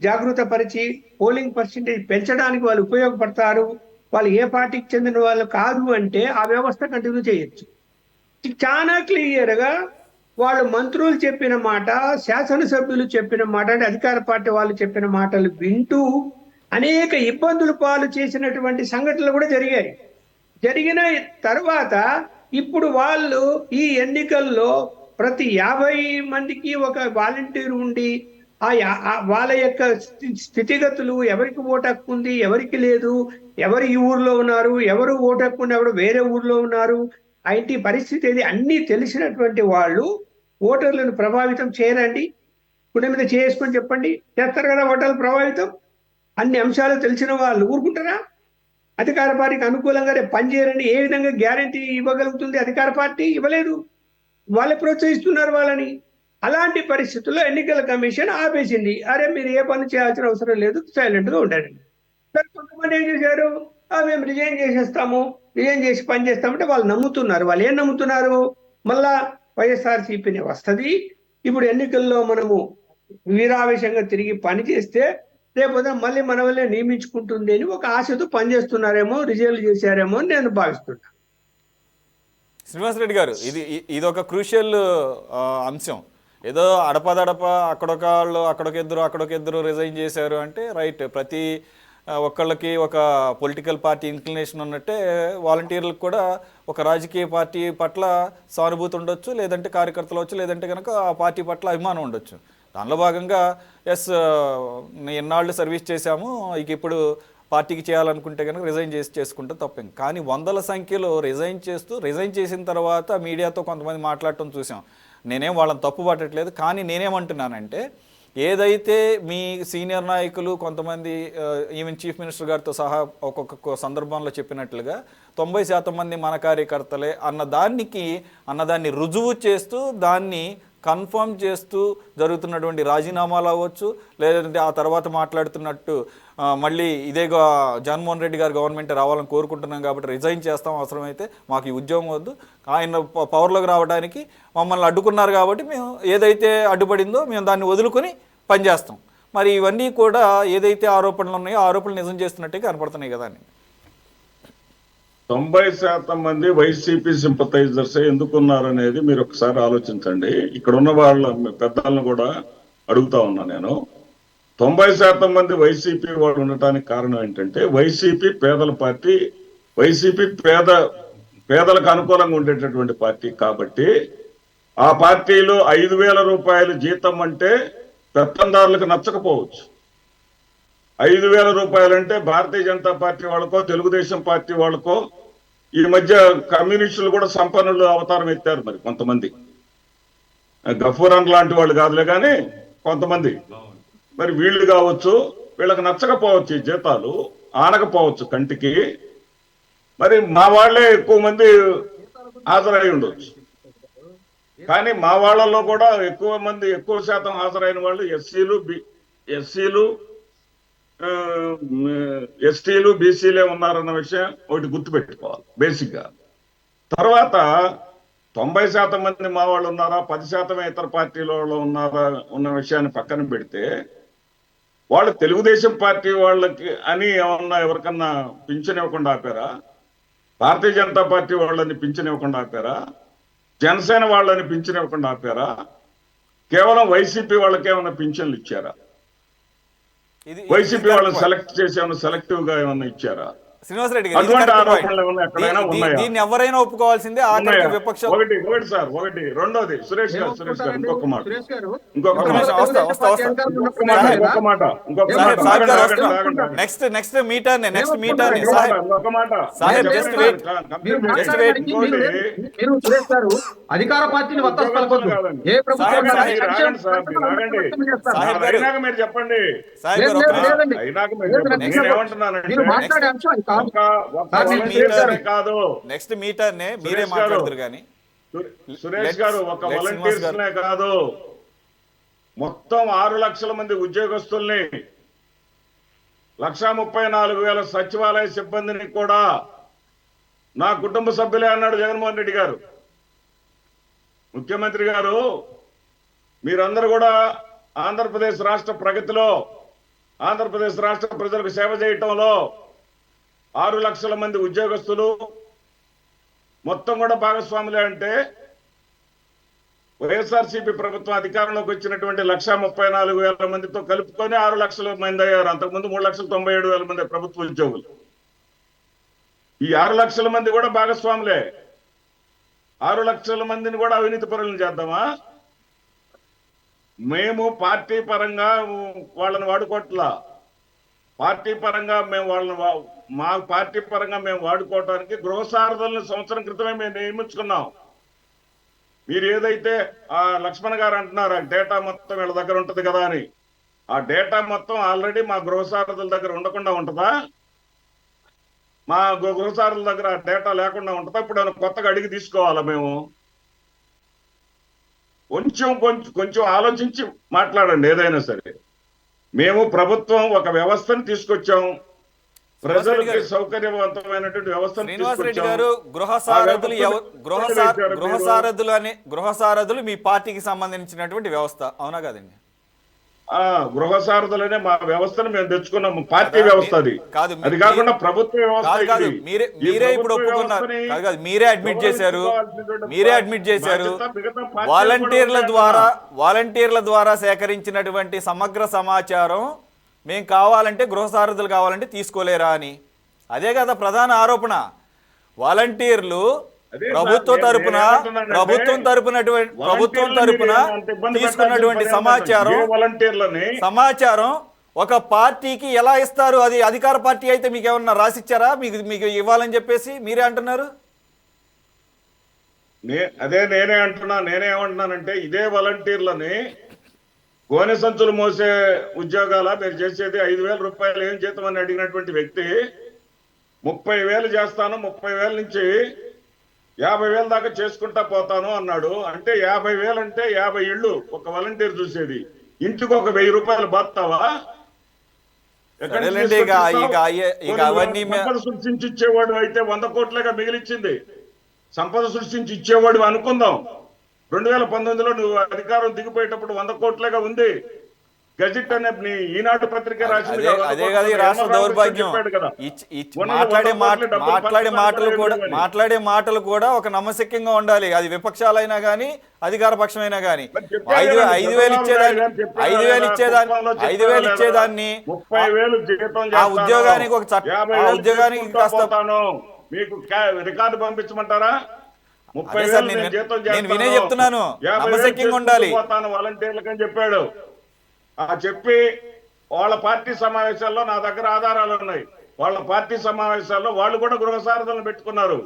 జాగృత పరిచి పోలింగ్ పర్సెంటేజ్ పెంచడానికి వాళ్ళు ఉపయోగపడతారు, వాళ్ళు ఏ పార్టీకి చెందిన వాళ్ళు కాదు అంటే ఆ వ్యవస్థ కంటిన్యూ చేయొచ్చు. చాలా క్లియర్ గా వాళ్ళు మంత్రులు చెప్పిన మాట, శాసనసభ్యులు చెప్పిన మాట, అంటే అధికార పార్టీ వాళ్ళు చెప్పిన మాటలు వింటూ అనేక ఇబ్బందులు పాలు చేసినటువంటి సంఘటనలు కూడా జరిగాయి. జరిగిన తర్వాత ఇప్పుడు వాళ్ళు ఈ ఎన్నికల్లో ప్రతి 50 మందికి ఒక వాలంటీర్ ఉండి వాళ్ళ యొక్క స్థితిగతులు, ఎవరికి ఓటు హక్కు ఉంది, ఎవరికి లేదు, ఎవరు ఈ ఊర్లో ఉన్నారు, ఎవరు ఓటు హక్కు ఉంది, ఎవరు వేరే ఊర్లో ఉన్నారు, ఐటీ పరిస్థితి ఏది అన్నీ తెలిసినటువంటి వాళ్ళు ఓటర్లను ప్రభావితం చేయరండి? గుండె మీద చేసుకొని చెప్పండి, చేస్తారు కదా ఓటర్లు ప్రభావితం? అన్ని అంశాలు తెలిసిన వాళ్ళు ఊరుకుంటారా? అధికార పార్టీకి అనుకూలంగా రేపు పనిచేయరని ఏ విధంగా గ్యారంటీ ఇవ్వగలుగుతుంది? అధికార పార్టీ ఇవ్వలేదు, వాళ్ళే ప్రోత్సహిస్తున్నారు వాళ్ళని. అలాంటి పరిస్థితుల్లో ఎన్నికల కమిషన్ ఆపేసింది. అరే మీరు ఏ పని చేయాల్సిన అవసరం లేదు, సైలెంట్ గా ఉండండి. సరే, కొంతమంది ఏం చేశారు, మేము రిజైన్ చేసేస్తాము, రిజైన్ చేసి పని చేస్తామంటే వాళ్ళు నమ్ముతున్నారు. వాళ్ళు ఏం నమ్ముతున్నారు? మళ్ళా వైఎస్ఆర్సీపీని వస్తుంది, ఇప్పుడు ఎన్నికల్లో మనము వీరావేశంగా తిరిగి పని చేస్తే రేపు మళ్ళీ మన వల్లే నియమించుకుంటుంది అని ఒక ఆశతో పనిచేస్తున్నారేమో, రిజైన్ చేశారేమో అని నేను భావిస్తున్నా. శ్రీనివాసరెడ్డి గారు, ఇది ఒక క్రూషియల్ అంశం. ఏదో అడపదడప అక్కడొక ఇద్దరు రిజైన్ చేశారు అంటే రైట్. ప్రతి ఒక్కళ్ళకి ఒక పొలిటికల్ పార్టీ ఇన్క్లినేషన్ ఉన్నట్టే వాలంటీర్లకు కూడా ఒక రాజకీయ పార్టీ పట్ల సానుభూతి ఉండొచ్చు, లేదంటే కార్యకర్తలు వచ్చు, లేదంటే కనుక ఆ పార్టీ పట్ల అభిమానం ఉండొచ్చు. దానిలో భాగంగా ఎన్నాళ్ళు సర్వీస్ చేశాము, ఇక ఇప్పుడు పార్టీకి చేయాలనుకుంటే కనుక రిజైన్ చేసుకుంటే తప్పేం. కానీ వందల సంఖ్యలో రిజైన్ చేసిన తర్వాత మీడియాతో కొంతమంది మాట్లాడటం చూసాం. నేనేం వాళ్ళని తప్పు పట్టట్లేదు, కానీ నేనేమంటున్నానంటే ఏదైతే మీ సీనియర్ నాయకులు కొంతమంది ఈవెన్ చీఫ్ మినిస్టర్ గారితో సహా ఒక్కొక్క సందర్భంలో చెప్పినట్లుగా 90% మంది మన కార్యకర్తలే అన్నదాన్ని రుజువు చేస్తూ, దాన్ని కన్ఫర్మ్ చేస్తూ జరుగుతున్నటువంటి రాజీనామాలు అవ్వచ్చు, లేదంటే ఆ తర్వాత మాట్లాడుతున్నట్టు మళ్ళీ ఇదేగా జగన్మోహన్ రెడ్డి గారు గవర్నమెంట్ రావాలని కోరుకుంటున్నాం కాబట్టి రిజైన్ చేస్తాం, అవసరమైతే మాకు ఈ ఉద్యోగం వద్దు, ఆయన పవర్లోకి రావడానికి మమ్మల్ని అడ్డుకున్నారు కాబట్టి మేము ఏదైతే అడ్డుపడిందో మేము దాన్ని వదులుకొని పనిచేస్తాం. మరి ఇవన్నీ కూడా ఏదైతే ఆరోపణలు ఉన్నాయో ఆరోపణలు నిజం చేస్తున్నట్టే కనపడుతున్నాయి కదా అని. 90% మంది వైసీపీ సింపథైజర్స్ ఎందుకున్నారనేది మీరు ఒకసారి ఆలోచించండి. ఇక్కడ ఉన్న వాళ్ళ పెద్దలను కూడా అడుగుతా ఉన్నా నేను. 90% మంది వైసీపీ వాళ్ళు ఉండటానికి కారణం ఏంటంటే వైసీపీ పేదల పార్టీ, వైసీపీ పేదలకు అనుకూలంగా ఉండేటటువంటి పార్టీ కాబట్టి ఆ పార్టీలో 5,000 రూపాయలు జీతం అంటే పెత్తందారులకు నచ్చకపోవచ్చు. 5,000 రూపాయలంటే భారతీయ జనతా పార్టీ వాళ్ళకో, తెలుగుదేశం పార్టీ వాళ్ళకో, ఈ మధ్య కమ్యూనిస్టులు కూడా సంపన్నులు అవతారం ఎత్తారు. మరి కొంతమంది, గఫూరన్ లాంటి వాళ్ళు కాదులే కానీ కొంతమంది, మరి వీళ్ళు కావచ్చు, వీళ్ళకి నచ్చకపోవచ్చు, ఈ జీతాలు ఆనకపోవచ్చు కంటికి. మరి మా వాళ్లే ఎక్కువ మంది హాజరై ఉండొచ్చు, కానీ మా వాళ్ళల్లో కూడా ఎక్కువ శాతం హాజరైన వాళ్ళు ఎస్సీలు ఎస్టీలు బీసీలే ఉన్నారన్న విషయం ఒకటి గుర్తుపెట్టుకోవాలి బేసిక్ గా. తర్వాత 90% మంది మా వాళ్ళు ఉన్నారా, 10% ఇతర పార్టీలో ఉన్నారా ఉన్న విషయాన్ని పక్కన పెడితే వాళ్ళు తెలుగుదేశం పార్టీ వాళ్ళకి అని ఏమన్నా ఎవరికన్నా పింఛన్ ఇవ్వకుండా ఆపారా? భారతీయ జనతా పార్టీ వాళ్ళని పింఛన్ ఇవ్వకుండా ఆపారా? జనసేన వాళ్ళని పింఛన్ ఇవ్వకుండా ఆపారా? కేవలం వైసీపీ వాళ్ళకి ఏమైనా పింఛన్లు ఇచ్చారా? వైసీపీ వాళ్ళని సెలెక్ట్ చేసి ఏమైనా సెలెక్టివ్ గా ఏమన్నా ఇచ్చారా? శ్రీనివాసరెడ్డి గారు, ఇది అటువంటి correct point. ఆరోపణలు ఏమైనా ఎక్కడైనా ఉన్నాయా? దీన్ని ఎవరైనా ఒప్పుకోవాల్సిందే, ఆఖరికి ఉన్నాయా? విపక్షం. ఒకటి సార్, ఒకటి. రెండోది సురేష్ గారు ఇంకొక మాట, ఇంకొక ఒక్క మాట, నిమిషం, వస్తా. ఇంకొక మాట, ఇంకొక మాట. సాహెబ్ గారు ఆగండి, వస్తున్నా. ఆగండి. నెక్స్ట్ మీటర్ సాహెబ్ ఇంకొక మాట. Saheb, just wait. మీరు Just మాట్లాడడానికి మీరు సురేష్ గారు అధికార పార్టీని వత్తాసు పలకొద్దు. ఏ ప్రభుత్వం సాహెబ్, అయినా సాహెబ్, సంక్షేమ సాహెబ్ గారు. అయినాక మీరు చెప్పండి. సాహెబ్ గారు, ఒక్క నిమిషం. లేదండి. అయినాక మీరు లేదు, చెప్పండి. next- నేనేమంటున్నానంటే మీరు మాట్లాడే అంశం అది కాదు. ఒక సార్, మీరు volunteers కాదు నెక్స్ట్ మీటర్ నే మీరే సురేష్ గారు. మాట్లాడుతురు కానీ. సురేష్ గారు ఒక Let's వాలంటీర్స్ నే కాదు, మొత్తం 6 లక్షల మంది ఉద్యోగస్తుల్ని, 1,34,000 సచివాలయ సిబ్బందిని కూడా నా కుటుంబ సభ్యులే అన్నాడు జగన్మోహన్ రెడ్డి గారు. ముఖ్యమంత్రి గారు, మీరందరూ కూడా ఆంధ్రప్రదేశ్ రాష్ట్ర ప్రగతిలో, ఆంధ్రప్రదేశ్ రాష్ట్ర ప్రజలకు సేవ చేయటంలో 6 లక్షల మంది ఉద్యోగస్తులు మొత్తం కూడా భాగస్వాములే అంటే, వైఎస్ఆర్సీపీ ప్రభుత్వం అధికారంలోకి వచ్చినటువంటి 1,34,000 మందితో కలుపుకొని 6 లక్షల మంది అయ్యారు. అంతకుముందు 3,97,000 మంది ప్రభుత్వ ఉద్యోగులు. ఈ 6 లక్షల మంది కూడా భాగస్వాములే. 6 లక్షల మందిని కూడా అవినీతి పరులను చేద్దామా? మేము పార్టీ పరంగా వాళ్ళని వాడుకోవట్లా. పార్టీ పరంగా మేము వాళ్ళని మా పార్టీ పరంగా మేము వాడుకోవటానికి గృహసారథులను సంవత్సరం క్రితమే మేము నియమించుకున్నాం. మీరు ఏదైతే ఆ లక్ష్మణ్ గారు అంటున్నారు, ఆ డేటా మొత్తం వీళ్ళ దగ్గర ఉంటది కదా అని, ఆ డేటా మొత్తం ఆల్రెడీ మా గృహసారథుల దగ్గర ఉండకుండా ఉంటుందా? మా గృహసారథుల దగ్గర ఆ డేటా లేకుండా ఉంటుందా? ఇప్పుడు కొత్తగా అడిగి తీసుకోవాలా మేము? కొంచెం ఆలోచించి మాట్లాడండి ఏదైనా సరే. మేము ప్రభుత్వం ఒక వ్యవస్థను తీసుకొచ్చాం, ప్రజలకి సౌకర్యవంతమైనటువంటి వ్యవస్థను శ్రీనివాసరెడ్డి గారు, గృహసారథులు మీ పార్టీకి సంబంధించినటువంటి వ్యవస్థ, అవునా కదండి? గృహసారథులనే మా వ్యవస్థను మేము తెచ్చుకున్నాము. పార్టీ వ్యవస్థ అది కాదు. అది కాకుండా ప్రభుత్వ వ్యవస్థ. మీరే ఇప్పుడు ఒప్పుకున్నారు కాదు, మీరే అడ్మిట్ చేశారు. వాలంటీర్ల ద్వారా సేకరించినటువంటి సమగ్ర సమాచారం మేము కావాలంటే, గృహసారథులు కావాలంటే తీసుకోలేరా అని. అదే కదా ప్రధాన ఆరోపణ. వాలంటీర్లు ప్రభుత్వం తరపున తీసుకున్నటువంటి సమాచారం ఒక పార్టీకి ఎలా ఇస్తారు? అది అధికార పార్టీ అయితే మీకు ఏమన్నా రాసిచ్చారా? మీకు ఇవ్వాలని చెప్పేసి మీరే అంటున్నారు. నేనేమంటున్నానంటే, ఇదే వాలంటీర్లని గోనె సంచులు మోసే ఉద్యోగాల మీరు చేసేది 5,000 రూపాయలు ఏం జీతం అని అడిగినటువంటి వ్యక్తి 30,000 చేస్తాను, 30,000 నుంచి 50,000 దాకా చేసుకుంటా పోతాను అన్నాడు. అంటే 50,000 అంటే 50 ఇళ్ళు ఒక వాలంటీర్ చూసేది. ఇంటికి ఒక 1,000 రూపాయలు బాస్తావా? సంపద సృష్టించి ఇచ్చేవాడు అయితే 100 కోట్లుగా మిగిలిచ్చింది. సంపద సృష్టించి ఇచ్చేవాడు అనుకుందాం. 2019లో నువ్వు అధికారం దిగిపోయేటప్పుడు 100 కోట్లుగా ఉంది. గజెట్ అనే ఈనాడు పత్రిక రాసింది. అదే కదా ఈ రాష్ట్ర దౌర్భాగ్యం. మాట్లాడే మాటలు కూడా ఒక నమ్మశక్యంగా ఉండాలి. అది విపక్షాలైనా గానీ అధికార పక్షమైనా గానీ. 5,000 ఇచ్చేదాన్ని ఆ ఉద్యోగానికి ఒక ఉద్యోగానికి మీకు రికార్డు పంపించమంటారా? 30,000 నేను వినే చెప్తున్నాను, నమ్మశక్యంగా ఉండాలి. వాలంటీర్లకని చెప్పాడు. చెప్పి వాళ్ళ పార్టీ సమావేశాల్లో నా దగ్గర ఆధారాలు ఉన్నాయి. వాళ్ళ పార్టీ సమావేశాల్లో వాళ్ళు కూడా గృహసారథులను పెట్టుకున్నారు.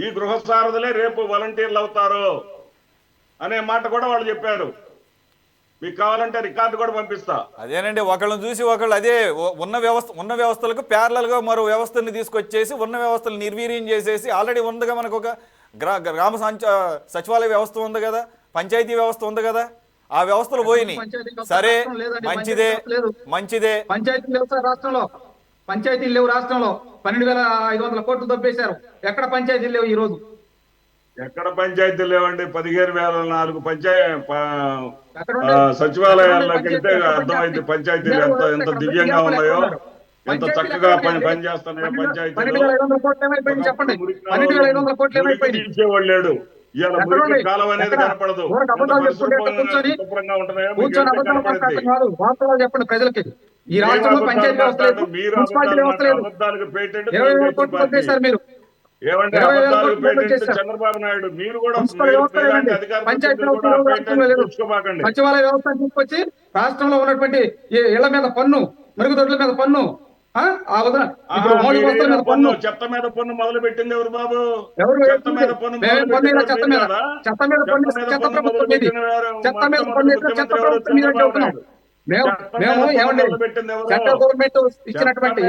ఈ గృహసారథులే రేపు వాలంటీర్లు అవుతారు అనే మాట కూడా వాళ్ళు చెప్పారు. మీకు కావాలంటే రికార్డు కూడా పంపిస్తా. అదేనండి, ఒకళ్ళని చూసి ఒకళ్ళు అదే ఉన్న వ్యవస్థలకు ప్యారలల్ గా మరో వ్యవస్థని తీసుకొచ్చేసి ఉన్న వ్యవస్థలు నిర్వీర్యం చేసేసి, ఆల్రెడీ ఉందిగా మనకు ఒక గ్రామ సచివాలయ వ్యవస్థ ఉంది కదా, పంచాయతీ వ్యవస్థ ఉంది కదా, ఆ వ్యవస్థలు పోయినాయి. సరే, మంచిదే. పంచాయతీలు లేవు సార్ రాష్ట్రంలో. పంచాయతీలు లేవు రాష్ట్రంలో. 12,500 కోట్లు దొబ్బేశారు. ఎక్కడ పంచాయతీలు లేవు ఈ రోజు? ఎక్కడ పంచాయతీలు లేవండి? 15,004 సచివాలయాల్లోకి వెళ్తే అర్థమైంది పంచాయతీలు ఎంత దివ్యంగా ఉన్నాయో, ఎంత చక్కగా పనిచేస్తున్నాయో పంచాయతీలు. ఇచ్చేవాళ్ళు లేడు. ఇవాళ మురికి కాలం అనేది కనపడదు. చెప్పండి ప్రజలకి. ఈ రాష్ట్రంలో పంచాయతీ వ్యవస్థ లేదు, మీరు మున్సిపాలిటీ వ్యవస్థ లేదు. అబద్ధాలకు పేటెంట్ 20,000 కోట్లు కొట్టేశారు మీరు. ఏమంటే 20,000 అబద్ధాలకు కోట్లు పేటెంట్ చేశారు. చంద్రబాబు నాయుడు. మీరు కూడా మున్సిపల్ వ్యవస్థ లేదండి, పంచాయతీ వ్యవస్థ లేదు, చూసుకోబాకండి. సచివాలయ వ్యవస్థ తీసుకొచ్చి రాష్ట్రంలో ఉన్నటువంటి ఈ ఇళ్ల మీద పన్ను, మరుగుదొడ్ల మీద పన్ను, ఇప్పుడు మౌలిక వస్తువుల మీద పన్ను. చెత్త మీద పన్ను మొదలు పెట్టింది ఎవరు బాబు? ఎవరు చెత్త మీద పన్ను మేమేం పన్ను ఇలా చెత్త మీద కదా? చెత్త మీద పన్ను చెత్త ప్రభుత్వం మీది. చెత్త మీద పన్ను వేసిన చెత్త ప్రభుత్వం మీద చెబుతున్నాం. మేము ఏమండి సెంట్రల్ గవర్నమెంట్ ఇచ్చినటువంటి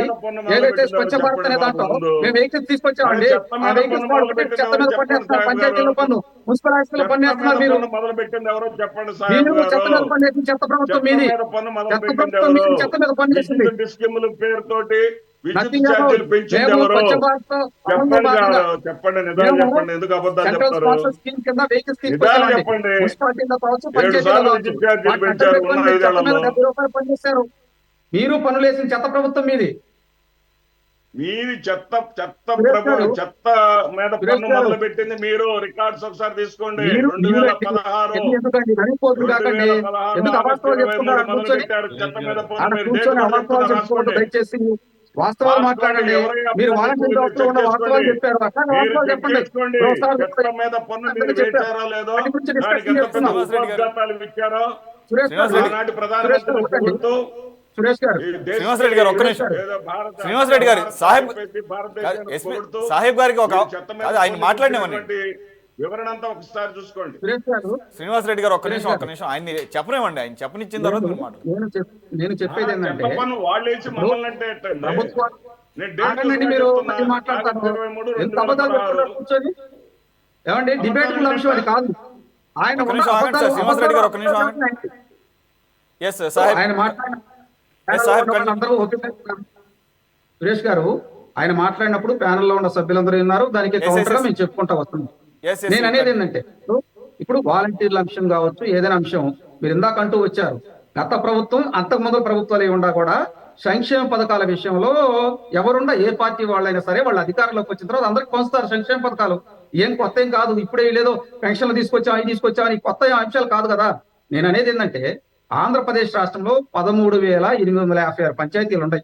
ఏదైతే స్వచ్ఛ భారత్ అనే దాంట్లో మేము వెహికల్స్ తీసుకొచ్చామండి. ఆ వెహికల్స్ చెత్త మీద పన్ను వేస్తున్నారు, పంచాయతీలో పన్ను, మున్సిపల్ ఆఫీసులో పన్ను వేస్తున్నారు. మీరు మొదలు పెట్టింది ఎవరో చెప్పండి మీరు చెత్త మీద పన్ను వేసిన చెత్త ప్రభుత్వం మీది. చెత్త ప్రభుత్వం మీది చెత్త మీద పన్ను వేసింది. డిస్కిమ్ల పేరుతోటి విద్యుత్ Nothing ఛార్జీలు about పెంచింది మేము ఎవరు? స్వచ్ఛ భారత్ అమలులో భాగంగా చెప్పండి నిదానం చెప్పండి, ఎందుకు అబద్ధాలు సెంట్రల్ చెప్తారు? స్పాన్సర్ స్కీమ్ కింద వెహికల్స్ నిదానం తీసుకొచ్చామండి. చెప్పండి. మున్సిపాలిటీలో కావచ్చు, 7 పంచాయతీలో సార్లు కావచ్చు. విద్యుత్ ఛార్జీలు వాటి పెంచారు అడ్డం ఉన్న పెట్టుకొని చెత్త మీద 5 ఏళ్లలో. 70 రూపాయలు పనిచేశారు. మీరు పనులు వేసిన చెత్త ప్రభుత్వం మీది. మీరు చెత్త సురేష్ గారు, చెత్త మీద సురేష్ పన్ను గారు, మొదలు పెట్టింది మీరు. రికార్డ్స్ ఒకసారి తీసుకోండి. మీరు 2016 ఎందుకండి రనిపోతులు కాకండి, ఎందుకు అవాస్తవాలు చెప్తున్నారు? మొదలు కూర్చొని పెట్టారు చెత్త మీద ఆడ పన్ను. మీరు కూర్చొని డేట్ అవాస్తవాలు కూడా చెప్పుకోవద్దు రాసుకోండి. దయచేసి. వాస్తవాలు మాట్లాడండి. మీరు వాలంటీర్ వ్యవస్థలో ఉన్న వాస్తవాలు చెప్పారు, అట్లా వాస్తవాలు చెప్పండి. చెత్త మీద పన్ను మీరు వేశారో లేదో, వాటి గురించి దానికి డిస్కషన్ ఎంత పెద్ద చేస్తున్నాం. ఉపోద్ఘాతాలు ఇచ్చారో సురేష్ గారు, ఆనాటి ప్రధానమంత్రి పొగుడుతూ సురేష్ గారు, ఈ దేశ శ్రీనివాసరెడ్డి గారు ఒక్క నిమిషం. ఏదో భారత- శ్రీనివాసరెడ్డి గారు, సాహెబ్ భారతదేశాన్ని ఎస్పీ పొగుడుతూ సాహెబ్ గారికి ఒక మీరు చెత్త మీద అది ఆయన పన్ను మాట్లాడినామని పెట్టినటువంటి వివరణ అంతా ఒకసారి చూసుకోండి. సురేష్ గారు, శ్రీనివాసరెడ్డి గారు ఒక్క నిమిషం ఆయన చెప్పనేమండి, ఆయన చెప్పనిచ్చిన తర్వాత మీరు మాట్లాడండి. నేను చెప్పేది ఏంటంటే చెత్త పన్ను వాళ్ళు వేసి మమ్మల్ని అంటే ఎట్టండి? ప్రభుత్వం నేను డేట్ ఆగండి, మీరు చూస్తున్నా. మళ్ళీ మాట్లాడతారు. 23, ఎంత అబద్ధాలు 2016. చెప్తున్నారు కూర్చొని? ఏమండి డిబేటబుల్ అంశం అది కాదు. ఆయన ఒక్క ఉన్న నిమిషం ఆగండి సార్, అబద్ధాలు- శ్రీనివాసరెడ్డి గారు ఒక్క నిమిషం ఆగండి. ఎస్ సాహెబ్, ఆయన మాట్లాడిన Yes, సాహెబ్, ప్యానెల్లో ఉన్న అందరూ ఒకే ఉన్నారు. సురేష్ గారు, ఆయన మాట్లాడినప్పుడు ప్యానెల్లో ఉన్న సభ్యులందరూ ఉన్నారు. దానికి Yes, కౌంటర్ గా yes. మేము చెప్పుకుంటా వస్తున్నాం. ఎస్ నేను అనేది ఏంటంటే ఇప్పుడు వాలంటీర్ల అంశం కావచ్చు, ఏదైనా అంశం మీరు ఇందాక అంటూ వచ్చారు. గత ప్రభుత్వం, అంతకు ముందు ప్రభుత్వాలు ఏముండా కూడా సంక్షేమ పథకాల విషయంలో ఎవరుండా ఏ పార్టీ వాళ్ళైనా సరే వాళ్ళ అధికారంలోకి వచ్చిన తర్వాత అందరికి పంచుతారు సంక్షేమ పథకాలు. ఏం కొత్త ఏం కాదు. ఇప్పుడే లేదో పెన్షన్లు తీసుకొచ్చాం, అవి తీసుకొచ్చాం అని కొత్త అంశాలు కాదు కదా. నేను అనేది ఏంటంటే ఆంధ్రప్రదేశ్ రాష్ట్రంలో 13,856 పంచాయతీలు ఉన్నాయి.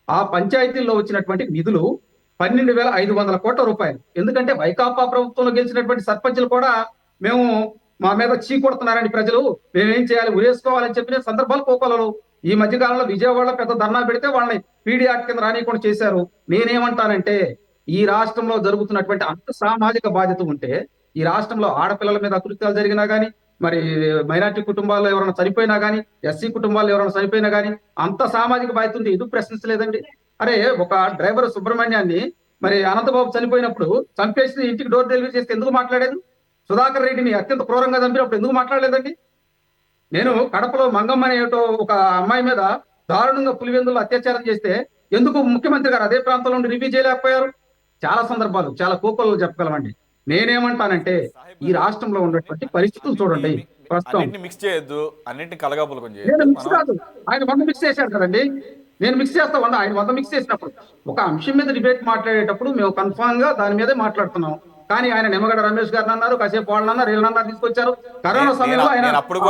ఆ పంచాయతీల్లో వచ్చినటువంటి నిధులు 12,500 కోట్ల రూపాయలు. ఎందుకంటే వైకాపా ప్రభుత్వంలో గెలిచినటువంటి సర్పంచులు కూడా మేము మా మీద చీకొడుతున్నారని ప్రజలు, మేమేం చేయాలి, ఉరేసుకోవాలని చెప్పిన సందర్భాలు కోకొలలు. ఈ మధ్య కాలంలో విజయవాడలో పెద్ద ధర్నా పెడితే వాళ్ళని పీడీ యాక్ట్ కింద రానియకుండా చేశారు. నేనేమంటానంటే ఈ రాష్ట్రంలో జరుగుతున్నటువంటి అంత సామాజిక బాధ్యత ఉంటే, ఈ రాష్ట్రంలో ఆడపిల్లల మీద అకృత్యాలు జరిగినా గానీ, మరి మైనార్టీ కుటుంబాల్లో ఎవరైనా చనిపోయినా గానీ, ఎస్సీ కుటుంబాల్లో ఎవరైనా చనిపోయినా గానీ అంత సామాజిక బాధ్యత ఉంది. ఎందుకు ప్రశ్నించలేదండి? అరే, ఒక డ్రైవర్ సుబ్రహ్మణ్యాన్ని మరి అనంతబాబు చనిపోయినప్పుడు చంపేసి ఇంటికి డోర్ డెలివరీ చేస్తే ఎందుకు మాట్లాడేది? సుధాకర్ రెడ్డిని అత్యంత క్రూరంగా చంపినప్పుడు ఎందుకు మాట్లాడలేదండి? నేను కడపలో మంగమ్మ అనే ఒక అమ్మాయి మీద దారుణంగా పులివెందుల్లో అత్యాచారం చేస్తే ఎందుకు ముఖ్యమంత్రి గారు అదే ప్రాంతంలో ఉండి రివ్యూ చేయలేకపోయారు? చాలా సందర్భాలు, చాలా కోపంలో చెప్పగలమండి. నేనేమంటానంటే ఈ రాష్ట్రంలో ఉన్నటువంటి పరిస్థితులు చూడండి. ప్రస్తుతం అన్నింటిని మిక్స్ చేయొద్దు, అన్నింటిని కలగాపులకం నేను చేయొద్దు. మిక్స్ కాదు, ఆయన 100 మిక్స్ చేశారు కదండి. నేను మిక్స్ చేస్తా 100, ఆయన 100 మిక్స్ చేసినప్పుడు ఒక అంశం మీద డిబేట్ మాట్లాడేటప్పుడు మేము కన్ఫామ్ గా దాని మీదే మాట్లాడుతున్నాం. కానీ ఆయన నిమ్మగడ్డ రమేష్ గారిని అన్నారు, కాసేపు వాళ్ళని అన్నారు, వీళ్ళన్నారు, తీసుకొచ్చారు. కరోనా సమయంలో ఆయన నేను అప్పుడు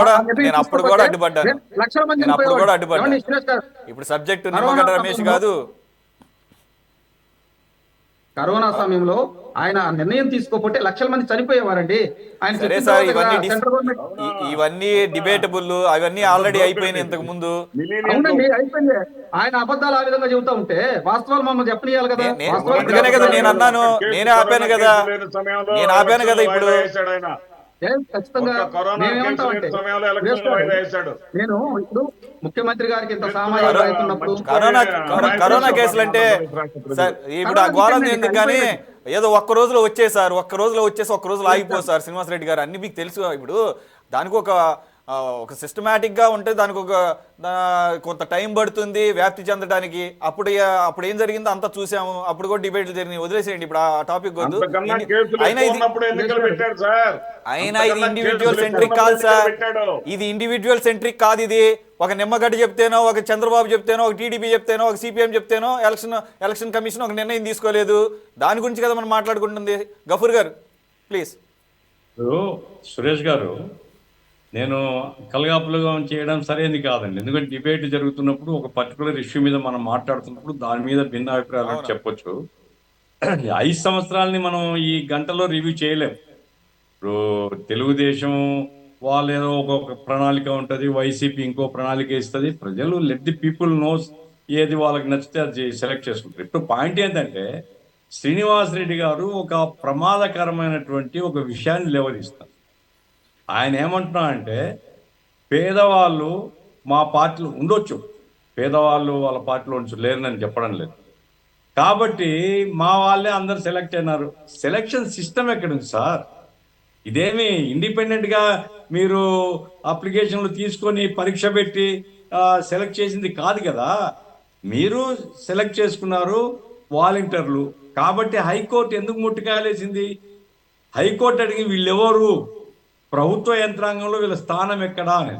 కూడా అడ్డుపడ్డాను. లక్షల మంది నేను అప్పుడు కూడా అడ్డుపడ్డాను. ఏమండి సురేష్ గారు, ఇప్పుడు సబ్జెక్ట్ నిమ్మగడ్డ రమేష్ కాదు. కరోనా సమయంలో ఆయన నిర్ణయం తీసుకోకపోతే లక్షల మంది చనిపోయేవారండి. ఆయన సరే చెప్పిన సార్, తర్వాత ఇవన్నీ సెంట్రల్ గవర్నమెంట్ ఇవన్నీ డిబేటబుల్, అవన్నీ ఆల్రెడీ అయిపోయినాయి ఇంతకు ముందు. అవునండి, అయిపోయింది. ఆయన అబద్ధాలు ఆ విధంగా చెబుతా ఉంటే వాస్తవాలు మమ్మల్ని చెప్పనియాలి కదా. అందుకనే కదా నేను అన్నాను, నేనే ఆపాను కదా, నేను ఆపాను కదా. ఇప్పుడు ఖచ్చితంగా మేమేమంటామంటే నేను ఇప్పుడు ముఖ్యమంత్రి గారికి ఇంత సామాజిక బాధ్యత ఉన్నప్పుడు కరోనా కేసులు అంటే సార్ ఇప్పుడు ఆ ఘోరం ఎందుకు కానీ ఏదో ఒక్క రోజులో వచ్చేసారు, ఒక్క రోజులో వచ్చేసి ఒక్క రోజులో ఆగిపోతారు. శ్రీనివాసరెడ్డి గారు అన్ని మీకు తెలుసు. ఇప్పుడు దానికి ఒక సిస్టమేటిక్గా ఉంటే దానికి కొంత టైం పడుతుంది వ్యాప్తి చెందడానికి. అప్పుడు ఏం జరిగిందో అంతా చూసాము, అప్పుడు కూడా డిబేట్లు జరిగినాయి. వదిలేసేయండి ఇప్పుడు ఆ టాపిక్ వద్దు. అయినా ఇది ఇండివిజువల్ సెంట్రిక్ కాదు సార్, ఇది ఇండివిజువల్ సెంట్రిక్ కాదు. ఇది ఒక నిమ్మగడ్డ చెప్తేనో, ఒక చంద్రబాబు చెప్తేనో, ఒక టీడీపీ చెప్తేనో, ఒక సిపిఎం చెప్తేనో ఎలక్షన్ కమిషన్ ఒక నిర్ణయం తీసుకోలేదు. దాని గురించి కదా మనం మాట్లాడుకుంటుంది. గఫూర్ గారు ప్లీజ్. సురేష్ గారు, నేను కలగాపులుగా చేయడం సరైనది కాదండి. ఎందుకంటే డిబేట్ జరుగుతున్నప్పుడు ఒక పర్టికులర్ ఇష్యూ మీద మనం మాట్లాడుతున్నప్పుడు దాని మీద భిన్న అభిప్రాయాలు అవును. చెప్పొచ్చు. 5 సంవత్సరాలని మనం ఈ గంటలో రివ్యూ చేయలేం. ఇప్పుడు తెలుగుదేశం వాళ్ళు ఏదో ఒక ప్రణాళిక ఉంటుంది, వైసీపీ ఇంకో ప్రణాళిక ఇస్తుంది. ప్రజలు లెట్ ది పీపుల్ నోస్ ఏది వాళ్ళకి నచ్చితే అది సెలెక్ట్ చేసుకుంటారు. ఇప్పుడు పాయింట్ ఏంటంటే శ్రీనివాస్ రెడ్డి గారు ఒక ప్రమాదకరమైనటువంటి ఒక విషయాన్ని లేవదీస్తారు. ఆయన ఏమంటున్నా అంటే పేదవాళ్ళు మా పార్టీలో ఉండొచ్చు, పేదవాళ్ళు వాళ్ళ పార్టీలో ఉండొచ్చు, లేరని చెప్పడం లేదు. కాబట్టి మా వాళ్ళే అందరు సెలెక్ట్ అయినారు. సెలక్షన్ సిస్టమ్ ఎక్కడుంది సార్? ఇదేమి ఇండిపెండెంట్గా మీరు అప్లికేషన్లు తీసుకొని పరీక్ష పెట్టి సెలెక్ట్ చేసింది కాదు కదా. మీరు సెలెక్ట్ చేసుకున్నారు వాలంటీర్లు. కాబట్టి హైకోర్టు ఎందుకు ముట్టుకాయలేసింది? హైకోర్టు అడిగి వీళ్ళెవరు, ప్రభుత్వ యంత్రాంగంలో వీళ్ళ స్థానం ఎక్కడా అని.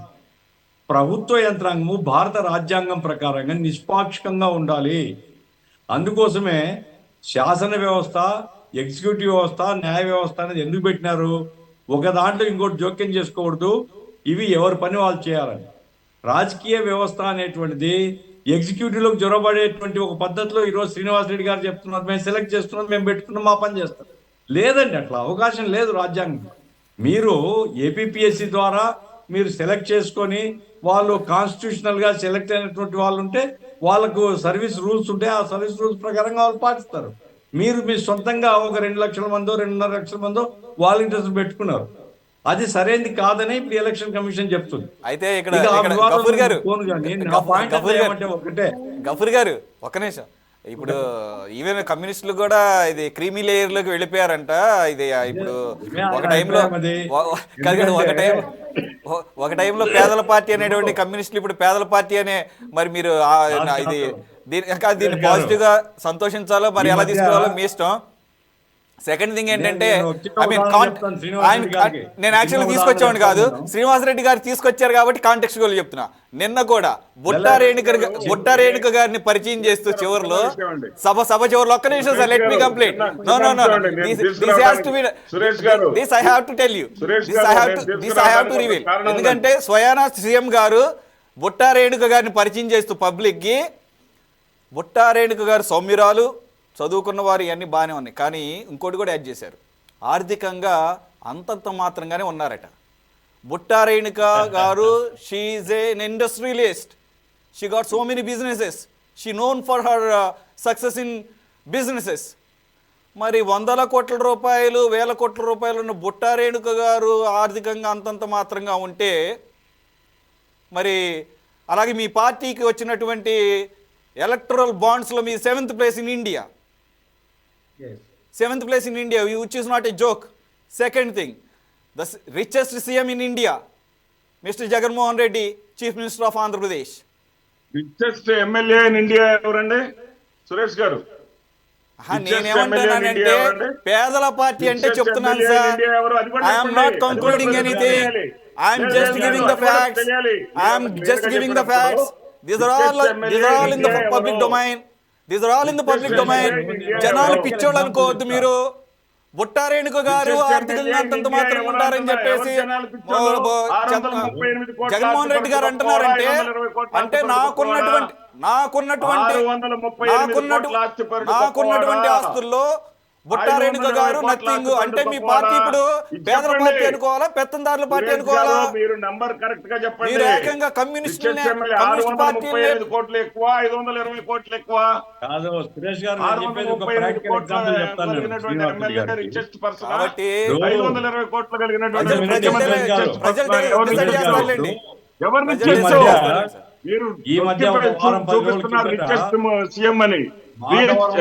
ప్రభుత్వ యంత్రాంగము భారత రాజ్యాంగం ప్రకారంగా నిష్పాక్షికంగా ఉండాలి. అందుకోసమే శాసన వ్యవస్థ, ఎగ్జిక్యూటివ్ వ్యవస్థ, న్యాయ వ్యవస్థ అనేది ఎందుకు పెట్టినారు? ఒక దాంట్లో ఇంకోటి జోక్యం చేసుకోకూడదు, ఇవి ఎవరి పని వాళ్ళు చేయాలని. రాజకీయ వ్యవస్థ అనేటువంటిది ఎగ్జిక్యూటివ్లోకి జొరబడేటువంటి ఒక పద్ధతిలో ఈరోజు శ్రీనివాస్ రెడ్డి గారు చెప్తున్నారు, మేము సెలెక్ట్ చేస్తున్నాం, మేము పెట్టుకున్నాం, మా పని చేస్తాం. లేదండి, అట్లా అవకాశం లేదు రాజ్యాంగం. మీరు ఏపీపీఎస్సీ ద్వారా మీరు సెలెక్ట్ చేసుకొని వాళ్ళు కాన్స్టిట్యూషనల్గా సెలెక్ట్ అయినటువంటి వాళ్ళు ఉంటే వాళ్ళకు సర్వీస్ రూల్స్ ఉంటాయి, ఆ సర్వీస్ రూల్స్ ప్రకారంగా వాళ్ళు పాటిస్తారు. మీరు మీ సొంతంగా ఒక 2 లక్షల మందో 2.5 లక్షల మందో వాలంటీర్స్ పెట్టుకున్నారు. అది సరైనది కాదని ఇప్పుడు ఎలక్షన్ కమిషన్ చెప్తుంది. అయితే ఇక్కడ ఇక ఆ ఇక్కడ వివాదం గఫూర్ గారు పోను కానీ నా పాయింట్ ఏమంటే ఒకటే, గఫూర్ గారు ఒక్క నిమిషం. ఇప్పుడు ఈవెన్ కమ్యూనిస్టులు కూడా ఇది క్రీమీ లేయర్ లోకి వెళ్ళిపోయారంట. ఇది ఇప్పుడు ఒక టైంలో ఒక టైంలో పేదల పార్టీ అనేటువంటి కమ్యూనిస్టులు ఇప్పుడు పేదల పార్టీ అనే, మరి మీరు ఇది దీన్ని పాజిటివ్ గా సంతోషించాలో మరి ఎలా తీసుకోవాలో మీ ఇష్టం. సెకండ్ థింగ్ ఏంటంటే నేను యాక్చువల్గా తీసుకొచ్చాను కాదు, శ్రీనివాసరెడ్డి గారు తీసుకొచ్చారు కాబట్టి కాంటెక్స్ట్ గోల్ చెప్తున్నా. నిన్న కూడా బుట్టా రేణుక గారిని పరిచయం చేస్తూ చివరిలో సభ చివరిలో ఒక్క నిమిషం sir, let me complete. No this I have to tell you, this I have to reveal. ఎందుకంటే స్వయానా సీఎం గారు బుట్టా రేణుక గారిని పరిచయం చేస్తూ పబ్లిక్ కి, బుట్టా రేణుక గారు సౌమ్యురాలు, చదువుకున్న వారు ఇవన్నీ బాగానే ఉన్నాయి, కానీ ఇంకోటి కూడా యాడ్ చేశారు, ఆర్థికంగా అంతంత మాత్రంగానే ఉన్నారట. Butta Renuka garu she is an industrialist, she got so many businesses, she known for her success in businesses. మరి 100ల కోట్ల రూపాయలు 1000 కోట్ల రూపాయలు ఉన్న బుట్టా రేణుక గారు ఆర్థికంగా అంతంత మాత్రంగా ఉంటే, మరి అలాగే మీ పార్టీకి వచ్చినటువంటి ఎలక్టరల్ బాండ్స్లో మీ 7th place in India. 7th place in India, which is not a joke. Second thing, the richest CM in India, Mr. Jagannath Reddy, Chief Minister of Andhra Pradesh. Richest MLA in India ఎవరండి? సురేష్ గారు, నేనేమంటున్నానంటే పేదల party అంటే చెప్తున్నాను sir. I'm not concluding anything, I'm just giving the facts, I'm just giving the facts. These are all in the public domain. These are all in the public domain. జనాలు పిచ్చోళ్ళు అనుకోవద్దు మీరు. బుట్టా రేణుక గారు ఆర్థికంగా అంతంత మాత్రం ఉంటారని చెప్పేసి జగన్మోహన్ రెడ్డి గారు అంటున్నారంటే, అంటే నాకున్నటువంటి ఆస్తుల్లో బుట్టా రేణుక గారు నథింగ్. అంటే మీ పార్టీ ఇప్పుడు పేదల పార్టీ అనుకోవాలా, పెత్తందారుల పార్టీ అనుకోవాలా? మీరు నంబర్ కరెక్ట్ గా చెప్పండి. మీరు ఏకంగా కమ్యూనిస్ట్ పార్టీ 635 కోట్లు ఎక్కువ, 520 కోట్లు ఎక్కువ కాదు సురేష్ గారు, నేను చెప్పేది ఒక ప్రాక్టికల్ ఎగ్జాంపుల్ చెప్తాను. రిచెస్ట్ పర్సన్ కాబట్టి 520 కోట్లు కలిగినటువంటి ఎవరిని మీరు ఈ మధ్య చూపిస్తున్నారు రిచెస్ట్ సీఎం అని.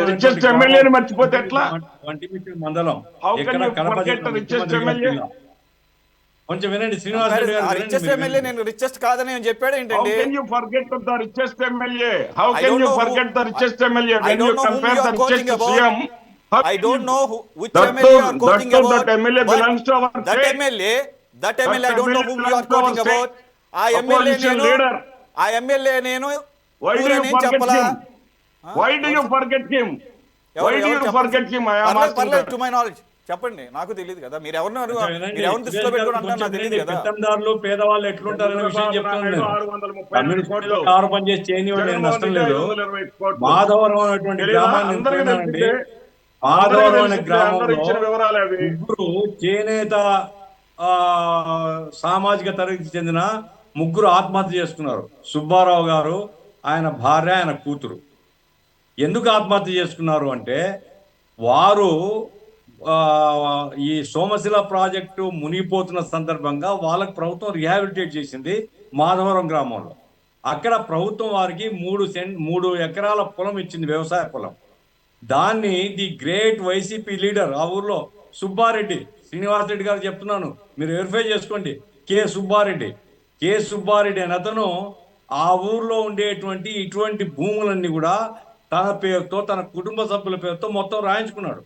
రిచెస్ట్ ఎమ్మెల్యేని మర్చిపోతే ఎట్లా? మండలం రిచెస్ట్ ఎమ్మెల్యే కొంచెం వినండి శ్రీనివాస్ రెడ్డి గారు. రిచెస్ట్ ఎమ్మెల్యే నేను రిచెస్ట్ కాదని చెప్పాడు ఏంటంటే, How can you forget the richest MLA? How can you forget the richest MLA when you compare the richest CM? I don't know which MLA you are quoting about. That MLA belongs to our that state. MLA I don't know whom you are quoting about. ఆ MLA నేను Why do you forget him? Why do you forget him? Why do you forget him? I am asking. To my knowledge, చెప్పండి, నాకు తెలియదు కదా. మీరు ఎవరిని వినండి, మీరు ఎవరిని దృష్టిలో పెట్టుకుని అంటారు నాకు తెలియదు కదా. పెత్తందారులు పేదవాళ్ళు ఎట్లుంటారనే విషయం చెప్తాను నేను. 632 కమ్యూనిస్ట్ కోట్లు, కారు పని చేసి చేయనివ్వండి, జగన్మోహన్ నష్టం రెడ్డి లేదు. 520 కోట్లు. మాధవరం అనేటువంటి తెలీదా? గ్రామాన్ని అందరికీ ఎంచుకున్నానండి. తెలిసిందే. మాధవరం అనే అందరూ గ్రామంలో ఇచ్చిన వివరాలు అవి. ముగ్గురు చేనేత సామాజిక తరగతికి చెందిన ముగ్గురు ఆత్మహత్య చేసుకున్నారు. సుబ్బారావు గారు, ఆయన భార్య, ఆయన కూతురు. ఎందుకు ఆత్మహత్య చేసుకున్నారు అంటే వారు ఈ సోమశిల ప్రాజెక్టు మునిగిపోతున్న సందర్భంగా వాళ్ళకి ప్రభుత్వం రిహాబిలిటేట్ చేసింది మాధవరం గ్రామంలో. అక్కడ ప్రభుత్వం వారికి 3 ఎకరాల పొలం ఇచ్చింది, వ్యవసాయ పొలం. దాన్ని ది గ్రేట్ వైసీపీ లీడర్ ఆ ఊర్లో సుబ్బారెడ్డి, శ్రీనివాస్ రెడ్డి గారు చెప్తున్నాను, మీరు వెరిఫై చేసుకోండి, కె సుబ్బారెడ్డి అనే అతను ఆ ఊర్లో ఉండేటువంటి ఇటువంటి భూములన్నీ కూడా తన పేరుతో, తన కుటుంబ సభ్యుల పేరుతో మొత్తం రాయించుకున్నాడు.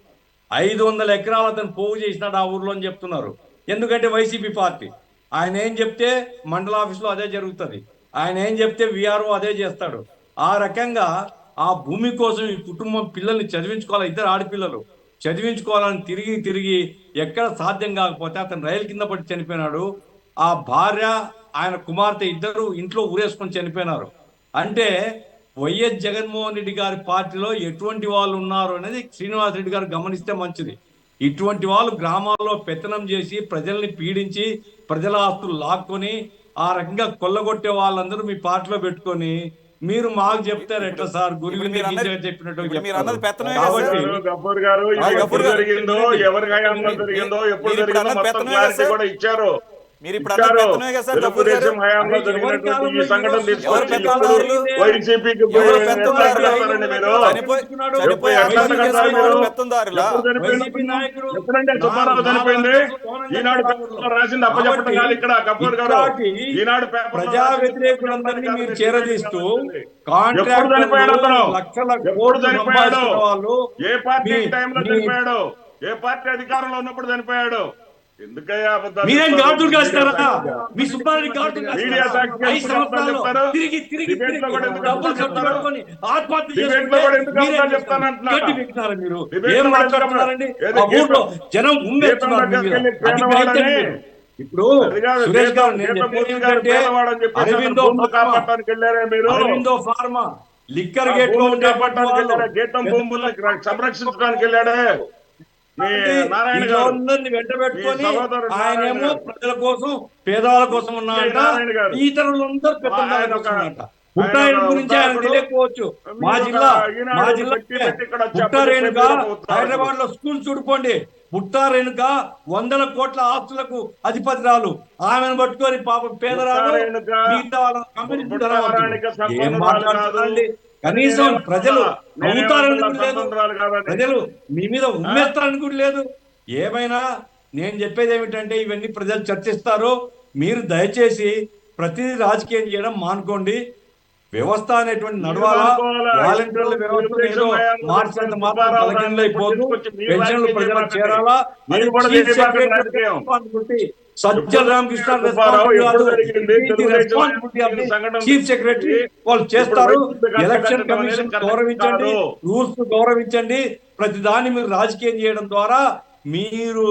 500 ఎకరాలు అతను పోగు చేసినాడు ఆ ఊర్లో అని చెప్తున్నారు. ఎందుకంటే వైసీపీ పార్టీ ఆయన ఏం చెప్తే మండల ఆఫీసులో అదే జరుగుతుంది, ఆయన ఏం చెప్తే విఆర్ఓ అదే చేస్తాడు. ఆ రకంగా ఆ భూమి కోసం ఈ కుటుంబం పిల్లల్ని చదివించుకోవాలి, 2 ఆడపిల్లలు చదివించుకోవాలని తిరిగి ఎక్కడ సాధ్యం కాకపోతే అతను రైలు కింద పడి చనిపోయినాడు. ఆ భార్య, ఆయన కుమార్తె ఇద్దరు ఇంట్లో ఊరేసుకొని చనిపోయినారు. అంటే వైఎస్ జగన్మోహన్ రెడ్డి గారి పార్టీలో ఎటువంటి వాళ్ళు ఉన్నారు అనేది శ్రీనివాస్ రెడ్డి గారు గమనిస్తే మంచిది. ఇటువంటి వాళ్ళు గ్రామాల్లో పెత్తనం చేసి ప్రజల్ని పీడించి ప్రజల ఆస్తులు లాక్కొని ఆ రకంగా కొల్లగొట్టే వాళ్ళందరూ మీ పార్టీలో పెట్టుకొని మీరు మాకు చెప్తారు ఎట్లా సార్, గురి చెప్పినట్టు. గఫూర్ గారు ఎప్పుడు జరిగిందో, ఎవరి హయాంలో జరిగిందో, ఎప్పుడు జరిగిందో మొత్తం క్లారిటీ కూడా ఇచ్చారు. మీరు ఇప్పుడు తెలుగుదేశం హయాంలో జరిగినటువంటి ఈ సంఘటన తీసుకొచ్చి వైసీపీకి ఎప్పుడంటే సుబ్బారావు చనిపోయింది, ఈనాడు పేపర్లో రాసింది అప్పచెప్పడం కాదు ఇక్కడ. గఫూర్ గారు, ఈనాడు ప్రజా వ్యతిరేకులందరినీ మీరు చేరదీస్తూ ఎప్పుడు చనిపోయాడు అతను, ఎప్పుడు చనిపోయాడు, ఏ పార్టీ టైంలో చనిపోయాడు, ఏ పార్టీ అధికారంలో ఉన్నప్పుడు చనిపోయాడు. మీరేం గాడులు కాస్తారా? మీ సుబ్బారెడ్డి గాడులు డబ్బులు ఖర్చు పెట్టుకొని ఆత్మహత్య చేసుకుంటారా? మీరు ఏం మాట్లాడుతున్నారండి? ఆ ఊర్లో జనం ఉమ్మేస్తున్నారు. ఇప్పుడు సురేష్ గారు నేను చెప్పేది అరవిందో ఫార్మా లిక్కర్ గేట్ లో ఉండే గీతం భూముల్ని సంరక్షించడానికి వెళ్ళాడే అందరిని వెంట పెట్టుకొని ఆయనేమో ప్రజల కోసం, పేదవాళ్ళ కోసం ఉన్నాడంట, ఇతరులందరూ పెద్దట. బుట్టారేణు గురించి ఆయన తెలియకపోవచ్చు. మా జిల్లా బుట్టారేణుక హైదరాబాద్ లో స్కూల్ చూడుకోండి. బుట్టారేణుక 100 కోట్ల ఆస్తులకు అధిపతిరాలు. ఆమెను పట్టుకొని పాపం పేదరాలు మిగతా ఏం మాట్లాడుతున్నారండి? కనీసం ప్రజలు నవ్వుతారని కూడా లేదు, ప్రజలు మీ మీద ఉమ్మేస్తారని కూడా లేదు. ఏమైనా నేను చెప్పేది ఏమిటంటే ఇవన్నీ ప్రజలు చర్చిస్తారు. మీరు దయచేసి ప్రతిదీ రాజకీయం చేయడం మానుకోండి. వ్యవస్థ అనేటువంటి నడవాలా, వాలంటీర్ల వ్యవస్థ ఏదో మార్చినంత మాత్రం తలకిందులు అయిపోదు. పెన్షన్లు ప్రజలకు చేరాలా. సజ్జల రామకృష్ణ చీఫ్ సెక్రటరీ వాళ్ళు చేస్తారు. ఎలక్షన్ కమిషన్ గౌరవించండి, రూల్స్ గౌరవించండి. ప్రతి దాన్ని మీరు రాజకీయం చేయడం ద్వారా మీరు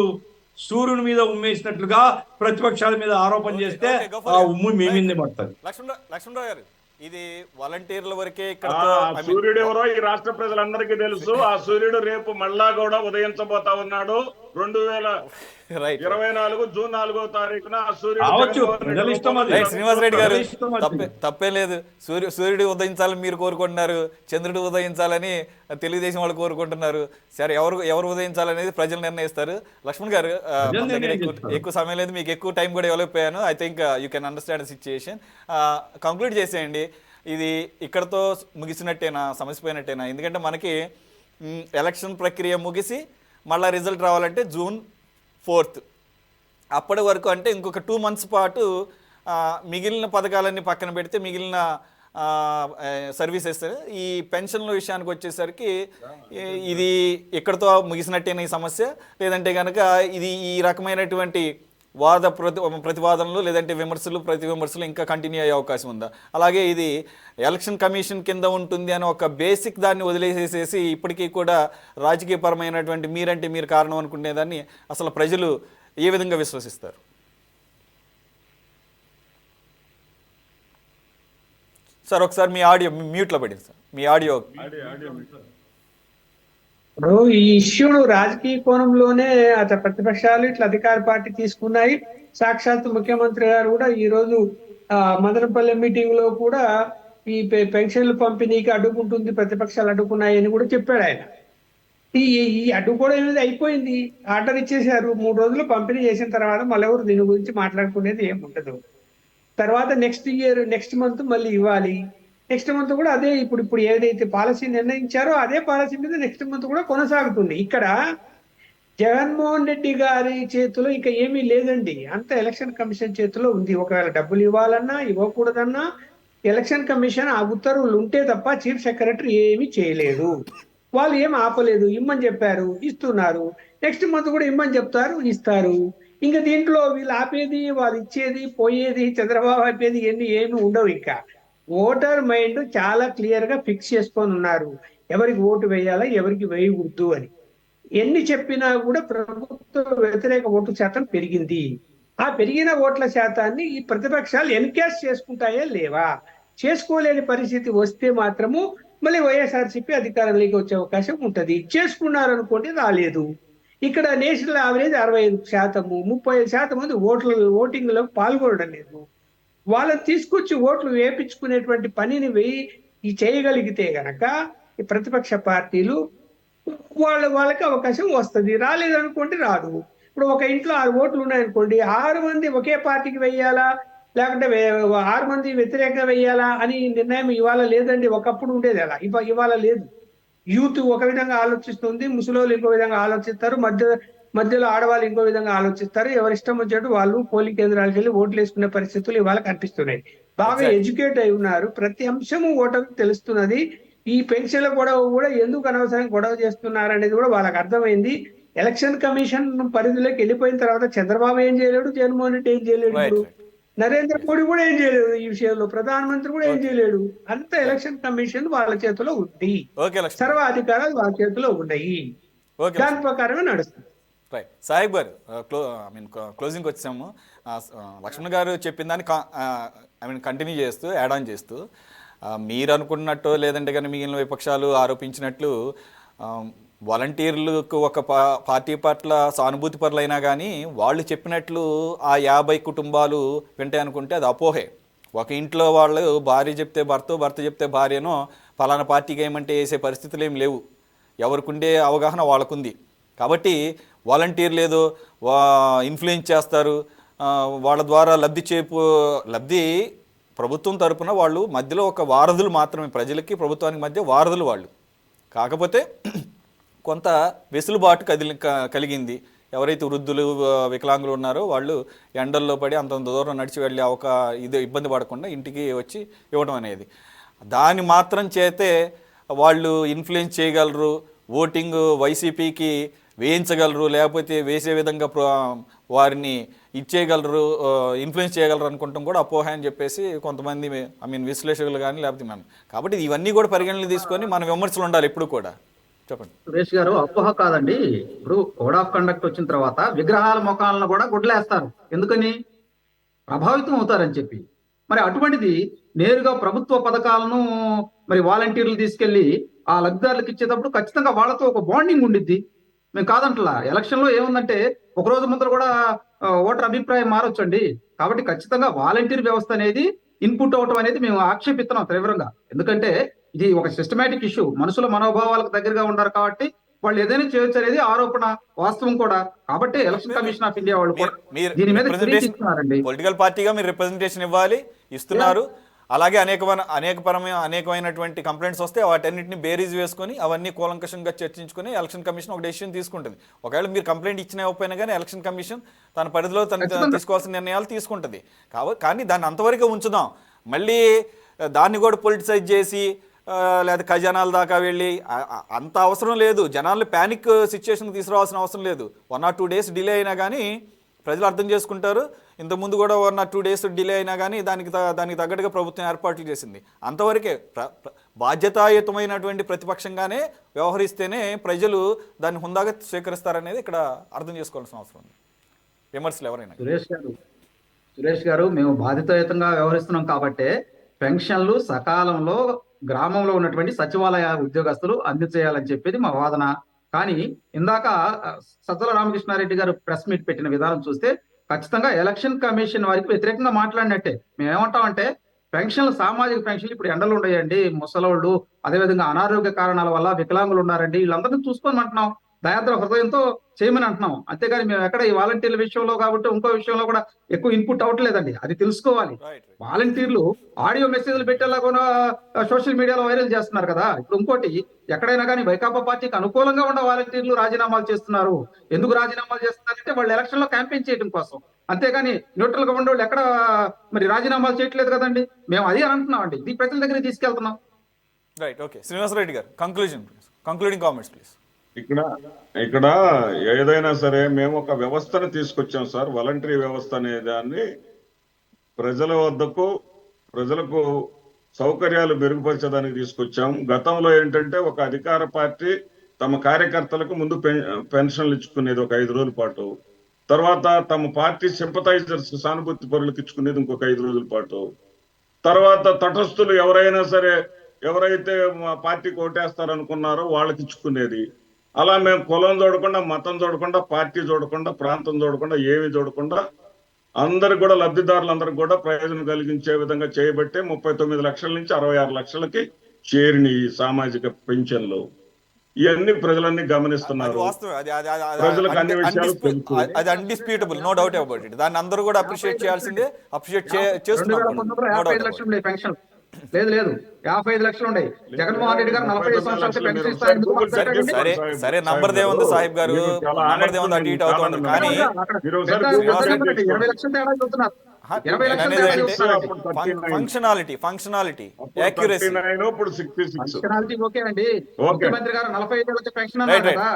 సూర్యుని మీద ఉమ్మేసినట్లుగా ప్రతిపక్షాల మీద ఆరోపణ చేస్తే ఆ ఉమ్ము మీ మీదే పడుతుంది. లక్ష్మణరావు గారు, ఇది వాలంటీర్ల వరకే. సూర్యుడు ఎవరో ఈ రాష్ట్ర ప్రజలందరికీ తెలుసు. ఆ సూర్యుడు రేపు మళ్ళా కూడా ఉదయించబోతా ఉన్నాడు. 2024 జూన్ 4వ తారీఖున ఆ సూర్యుడు. శ్రీనివాస్ రెడ్డి గారు, తప్పే లేదు. సూర్యుడు ఉదయించాలని మీరు కోరుకుంటున్నారు, చంద్రుడు ఉదయించాలని తెలుగుదేశం వాళ్ళు కోరుకుంటున్నారు. సరే, ఎవరు ఉదయించాలనేది ప్రజలు నిర్ణయిస్తారు. లక్ష్మణ్ గారు, ఎక్కువ సమయం లేదు, మీకు ఎక్కువ టైం కూడా ఇవ్వలేకపోయాను. I think you can understand the situation. Conclude చేసేయండి. ఇది ఇక్కడతో ముగిసినట్టేనా, సమసిపోయినట్టేనా? ఎందుకంటే మనకి ఎలక్షన్ ప్రక్రియ ముగిసి మళ్ళీ రిజల్ట్ రావాలంటే జూన్ 4th. అప్పటి వరకు అంటే ఇంకొక 2 months పాటు మిగిలిన పథకాలన్నీ పక్కన పెడితే మిగిలిన సర్వీసెస్, ఈ పెన్షన్ల విషయానికి వచ్చేసరికి ఇది ఇక్కడతో ముగిసినట్టేనా ఈ సమస్య? లేదంటే కనుక ఇది ఈ రకమైనటువంటి ప్రతివాదనలు లేదంటే ప్రతి విమర్శలు ఇంకా కంటిన్యూ అయ్యే అవకాశం ఉందా? అలాగే ఇది ఎలక్షన్ కమిషన్ కింద ఉంటుంది అని ఒక బేసిక్ దాన్ని వదిలేసేసేసి ఇప్పటికీ కూడా రాజకీయపరమైనటువంటి మీరంటే మీరు కారణం అనుకునేదాన్ని అసలు ప్రజలు ఏ విధంగా విశ్వసిస్తారు? సార్ ఒకసారి మీ ఆడియో మ్యూట్లో పడింది సార్, మీ ఆడియో. ఇప్పుడు ఈ ఇష్యూను రాజకీయ కోణంలోనే ప్రతిపక్షాలు ఇట్లా అధికార పార్టీ తీసుకున్నాయి. సాక్షాత్ ముఖ్యమంత్రి గారు కూడా ఈ రోజు మదనపల్లి మీటింగ్ లో కూడా ఈ పెన్షన్లు పంపిణీకి అడ్డుకుంటుంది, ప్రతిపక్షాలు అడ్డుకున్నాయి అని కూడా చెప్పాడు ఆయన. ఈ అడ్డుకోవడం అనేది అయిపోయింది, ఆర్డర్ ఇచ్చేసారు. 3 రోజులు పంపిణీ చేసిన తర్వాత మళ్ళీ ఎవరు దీని గురించి మాట్లాడుకునేది ఏముండదు. తర్వాత నెక్స్ట్ మంత్ మళ్ళీ ఇవ్వాలి. నెక్స్ట్ మంత్ కూడా అదే ఇప్పుడు ఏదైతే పాలసీ నిర్ణయించారో అదే పాలసీ మీద నెక్స్ట్ మంత్ కూడా కొనసాగుతుంది. ఇక్కడ జగన్మోహన్ రెడ్డి గారి చేతిలో ఇంకా ఏమీ లేదండి, అంత ఎలక్షన్ కమిషన్ చేతిలో ఉంది. ఒకవేళ డబ్బులు ఇవ్వాలన్నా ఇవ్వకూడదన్నా ఎలక్షన్ కమిషన్ ఆ ఉత్తర్వులు ఉంటే తప్ప చీఫ్ సెక్రటరీ ఏమీ చేయలేదు. వాళ్ళు ఏం ఆపలేదు, ఇమ్మని చెప్పారు, ఇస్తున్నారు. నెక్స్ట్ మంత్ కూడా ఇమ్మని చెప్తారు, ఇస్తారు. ఇంకా దీంట్లో వీళ్ళు ఆపేది, వాళ్ళు ఇచ్చేది, పోయేది, చంద్రబాబు ఆపేది ఇవన్నీ ఏమి ఉండవు. ఇంకా ఓటర్ మైండ్ చాలా క్లియర్ గా ఫిక్స్ చేసుకొని ఉన్నారు, ఎవరికి ఓటు వేయాలా ఎవరికి వేయకూడదు అని. ఎన్ని చెప్పినా కూడా ప్రభుత్వ వ్యతిరేక ఓటు శాతం పెరిగింది. ఆ పెరిగిన ఓట్ల శాతాన్ని ఈ ప్రతిపక్షాలు ఎన్కాష్ చేసుకుంటాయా లేవా? చేసుకోలేని పరిస్థితి వస్తే మాత్రము మళ్ళీ వైఎస్ఆర్సీపీ అధికారంలోకి వచ్చే అవకాశం ఉంటది. చేసుకున్నారనుకోండి, రాలేదు. ఇక్కడ నేషనల్ యావరేజ్ 65%, 35% మంది ఓటింగ్ లో పాల్గొనడం లేదు. వాళ్ళని తీసుకొచ్చి ఓట్లు వేయించుకునేటువంటి పనిని చేయగలిగితే గనక ఈ ప్రతిపక్ష పార్టీలు వాళ్ళకి అవకాశం వస్తుంది. రాలేదనుకోండి, రాదు. ఇప్పుడు ఒక ఇంట్లో 6 ఓట్లు ఉన్నాయనుకోండి, 6 మంది ఒకే పార్టీకి వెయ్యాలా లేకుంటే 6 మంది వ్యతిరేకంగా వెయ్యాలా అని నిర్ణయం ఇవాళ లేదండి. ఒకప్పుడు ఉండేది అలా, ఇవాళ లేదు. యూత్ ఒక విధంగా ఆలోచిస్తుంది, ముసలోళ్ళు ఇంకో విధంగా ఆలోచిస్తారు, మధ్యలో ఆడవాళ్ళు ఇంకో విధంగా ఆలోచిస్తారు. ఎవరిష్టం వచ్చేట్టు వాళ్ళు పోలింగ్ కేంద్రాలకు వెళ్ళి ఓట్లు వేసుకునే పరిస్థితులు ఇవాళ కనిపిస్తున్నాయి. బాగా ఎడ్యుకేట్ అయి ఉన్నారు, ప్రతి అంశము ఓటర్కి తెలుస్తున్నది. ఈ పెన్షన్ల గొడవ కూడా ఎందుకు అనవసరంగా గొడవ చేస్తున్నారు అనేది కూడా వాళ్ళకి అర్థమైంది. ఎలక్షన్ కమిషన్ పరిధిలోకి వెళ్ళిపోయిన తర్వాత చంద్రబాబు ఏం చేయలేడు, జగన్మోహన్ రెడ్డి ఏం చేయలేడు, ఇప్పుడు నరేంద్ర మోడీ కూడా ఏం చేయలేడు, ఈ విషయంలో ప్రధానమంత్రి కూడా ఏం చేయలేడు. అంత ఎలక్షన్ కమిషన్ వాళ్ళ చేతిలో ఉంది, సర్వాధికారాలు వాళ్ళ చేతిలో ఉన్నాయి, దాని ప్రకారమే నడుస్తుంది. రైట్. సాహిబ్ గారు, క్లోజింగ్కి వచ్చాము. లక్ష్మణ్ గారు చెప్పిన దాన్ని కంటిన్యూ చేస్తూ యాడ్ ఆన్ చేస్తూ మీరు అనుకున్నట్టు లేదంటే కానీ మిగిలిన విపక్షాలు ఆరోపించినట్లు వాలంటీర్లకు ఒక పార్టీ పట్ల సానుభూతి పరులైనా కానీ వాళ్ళు చెప్పినట్లు ఆ 50 కుటుంబాలు వింటాయి అనుకుంటే అది అపోహే. ఒక ఇంట్లో వాళ్ళు భార్య చెప్తే భర్త చెప్తే భార్యనో ఫలానా పార్టీకి ఏమంటే వేసే పరిస్థితులు ఏం లేవు. ఎవరికుండే అవగాహన వాళ్ళకుంది. కాబట్టి వాలంటీర్లు ఏదో ఇన్ఫ్లుయెన్స్ చేస్తారు, వాళ్ళ ద్వారా లబ్ధి ప్రభుత్వం తరపున వాళ్ళు మధ్యలో ఒక వారధులు మాత్రమే, ప్రజలకి ప్రభుత్వానికి మధ్య వారధులు వాళ్ళు. కాకపోతే కొంత వెసులుబాటు కలిగింది. ఎవరైతే వృద్ధులు వికలాంగులు ఉన్నారో వాళ్ళు ఎండల్లో పడి అంత దూరం నడిచి వెళ్ళే ఇబ్బంది పడకుండా ఇంటికి వచ్చి ఇవ్వడం అనేది, దాన్ని మాత్రం చేతే వాళ్ళు ఇన్ఫ్లుయెన్స్ చేయగలరు, ఓటింగ్ వైసీపీకి వేయించగలరు, లేకపోతే వేసే విధంగా వారిని ఇచ్చేయగలరు, ఇన్ఫ్లుయెన్స్ చేయగలరు అనుకుంటాం కూడా అపోహ అని చెప్పేసి కొంతమంది విశ్లేషకులు కానీ లేకపోతే మనం. కాబట్టి ఇవన్నీ కూడా పరిగణనలు తీసుకొని మన విమర్శలు ఉండాలి ఎప్పుడు కూడా. చెప్పండి సురేష్ గారు. అపోహ కాదండి, ఇప్పుడు కోడ్ ఆఫ్ కండక్ట్ వచ్చిన తర్వాత విగ్రహాల ముఖాలను కూడా గుడ్లేస్తారు, ఎందుకని? ప్రభావితం అవుతారని చెప్పి. మరి అటువంటిది నేరుగా ప్రభుత్వ పథకాలను మరి వాలంటీర్లు తీసుకెళ్లి ఆ లబ్ధిదారులకు ఇచ్చేటప్పుడు ఖచ్చితంగా వాళ్ళతో ఒక బాండింగ్ ఉండిద్ది. మేము కాదంటలా. ఎలక్షన్ లో ఏముందంటే ఒక రోజు ముందర కూడా ఓటర్ అభిప్రాయం మారొచ్చండి. కాబట్టి ఖచ్చితంగా వాలంటీర్ వ్యవస్థ అనేది ఇన్పుట్ అవటం అనేది మేము ఆక్షేపిస్తున్నాం తీవ్రంగా. ఎందుకంటే ఇది ఒక సిస్టమేటిక్ ఇష్యూ, మనుషుల మనోభావాలకు దగ్గరగా ఉన్నారు కాబట్టి వాళ్ళు ఏదైనా చేయొచ్చు అనేది ఆరోపణ, వాస్తవం కూడా. కాబట్టి ఎలక్షన్ కమిషన్ ఆఫ్ ఇండియా వాళ్ళు దీని మీద పొలిటికల్ పార్టీగా మీరు రిప్రజెంటేషన్ ఇస్తున్నారు. అలాగే అనేకమైనటువంటి కంప్లైంట్స్ వస్తే వాటన్నిటిని బేరీజ్ వేసుకొని అవన్నీ కూలంకషంగా చర్చించుకొని ఎలక్షన్ కమిషన్ ఒక డెసిషన్ తీసుకుంటుంది. ఒకవేళ మీరు కంప్లైంట్ ఇచ్చినా ఇవ్వకపోయినా కానీ ఎలక్షన్ కమిషన్ తన పరిధిలో తీసుకోవాల్సిన నిర్ణయాలు తీసుకుంటుంది. కానీ దాన్ని అంతవరకు ఉంచుదాం. మళ్ళీ దాన్ని కూడా పొలిటిసైజ్ చేసి లేదా ఖజానాల దాకా వెళ్ళి అంత అవసరం లేదు. జనాలు ప్యానిక్ సిచ్యువేషన్ తీసుకురావాల్సిన అవసరం లేదు. 1 or 2 days డిలే అయినా కానీ ప్రజలు అర్థం చేసుకుంటారు. ఇంతకుముందు కూడా 1 or 2 days డిలే అయినా కానీ దానికి తగ్గట్టుగా ప్రభుత్వం ఏర్పాట్లు చేసింది. అంతవరకే బాధ్యతాయుతమైనటువంటి ప్రతిపక్షంగానే వ్యవహరిస్తేనే ప్రజలు దాన్ని హుందాగా స్వీకరిస్తారనేది ఇక్కడ అర్థం చేసుకోవాల్సిన అవసరం ఉంది. విమర్శలు ఎవరైనా. సురేష్ గారు, మేము బాధ్యతాయుతంగా వ్యవహరిస్తున్నాం కాబట్టే పెన్షన్లు సకాలంలో గ్రామంలో ఉన్నటువంటి సచివాలయ ఉద్యోగస్తులు అందజేయాలని చెప్పేది మా వాదన. కానీ ఇందాక సజ్జల రామకృష్ణారెడ్డి గారు ప్రెస్ మీట్ పెట్టిన విధానం చూస్తే ఖచ్చితంగా ఎలక్షన్ కమిషన్ వారికి వ్యతిరేకంగా మాట్లాడినట్టే. మేము ఏమంటామంటే పెన్షన్లు, సామాజిక పెన్షన్లు ఇప్పుడు ఎండలు ఉన్నాయండి, ముసలోళ్ళు, అదేవిధంగా అనారోగ్య కారణాల వల్ల వికలాంగులు ఉన్నారండి, వీళ్ళందరినీ చూసుకోమంటున్నాం, దయాద్ర హృదయంతో చేయమని అంటున్నాం. అంతేగాని మేము ఎక్కడ ఈ వాలంటీర్ల విషయంలో కాబట్టి ఇంకో విషయంలో కూడా ఎక్కువ ఇన్పుట్ అవ్వట్లేదండి. అది తెలుసుకోవాలి. వాలంటీర్లు ఆడియో మెసేజ్లు పెట్టేలా కూడా సోషల్ మీడియాలో వైరల్ చేస్తున్నారు కదా. ఇప్పుడు ఇంకోటి, ఎక్కడైనా కానీ వైకాపా పార్టీకి అనుకూలంగా ఉన్న వాలంటీర్లు రాజీనామాలు చేస్తున్నారు. ఎందుకు రాజీనామాలు చేస్తున్నారంటే వాళ్ళు ఎలక్షన్ లో క్యాంపెయిన్ చేయడం కోసం. అంతేగాని న్యూట్రల్ గా ఉండేవాళ్ళు ఎక్కడ మరి రాజీనామాలు చేయట్లేదు కదండి. మేము అది అని అంటున్నాం అండి, ఇది ప్రజల దగ్గర తీసుకెళ్తున్నాం. Right, okay. శ్రీనివాసరెడ్డి గారు, కంక్లూడింగ్ కామెంట్స్ ప్లీజ్. ఇక్కడ ఏదైనా సరే మేము ఒక వ్యవస్థను తీసుకొచ్చాం సార్. వాలంటరీ వ్యవస్థ అనే దాన్ని ప్రజలకు సౌకర్యాలు మెరుగుపరచడానికి తీసుకొచ్చాం. గతంలో ఏంటంటే ఒక అధికార పార్టీ తమ కార్యకర్తలకు ముందు పెన్షన్లు ఇచ్చుకునేది ఒక 5 రోజుల పాటు, తర్వాత తమ పార్టీ సింపథైజర్స్, సానుభూతి పరులకు ఇచ్చుకునేది ఇంకొక 5 రోజుల పాటు, తర్వాత తటస్థులు ఎవరైతే మా పార్టీకి ఓటేస్తారనుకున్నారో వాళ్ళకి ఇచ్చుకునేది. అలా మేము కులం చూడకుండా, మతం చూడకుండా, పార్టీ చూడకుండా, ప్రాంతం చూడకుండా, ఏమి చూడకుండా అందరికి కూడా, లబ్ధిదారులందరికీ కూడా ప్రయోజనం కలిగించే విధంగా చేయబట్టే 39 లక్షల నుంచి 66 లక్షలకి చేరిన ఈ సామాజిక పెన్షన్లు. ఇవన్నీ ప్రజలన్నీ గమనిస్తున్నారు. ప్రజలకు అన్ని విషయాలు తెలుసు. అది అన్డిస్ప్యూటబుల్, నో డౌట్ అబౌట్ ఇట్. దాన్ని అందరూ కూడా అప్రిషియేట్ చేయాల్సిందే, అప్రిషియేట్ చేస్తున్నారు. 55 లక్షలు పెన్షన్ లేదు 55 లక్షలు ఉన్నాయి. జగన్మోహన్ రెడ్డి గారు 45 సంవత్సరాలకి పెన్షన్ ఇస్తారు. సరే నంబర్ దేముంది సాహిబ్ గారు, నంబర్ దేముంది అటు ఇటు అవుతుంది. కానీ 20 లక్షలు తేడా చూస్తున్నారు. 20 లక్షలు ఫంక్షనాలిటీ, యాక్యురసీ. ఫంక్షనాలిటీ ఓకే అండి. ముఖ్యమంత్రి గారు 45 లక్షల పెన్షన్ అన్నారు కదా.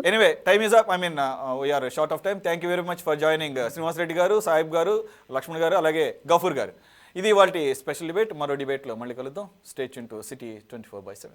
Anyway time is up. I mean we're short of time. Thank you very much for joining Srinivasareddy garu, Sahib గారు, లక్ష్మణ్ గారు, అలాగే గఫూర్ గారు. ఇది వాటి స్పెషల్ డిబేట్. మరో డిబేట్లో మళ్ళీ కలుద్దాం. Stay tune to city 24/7.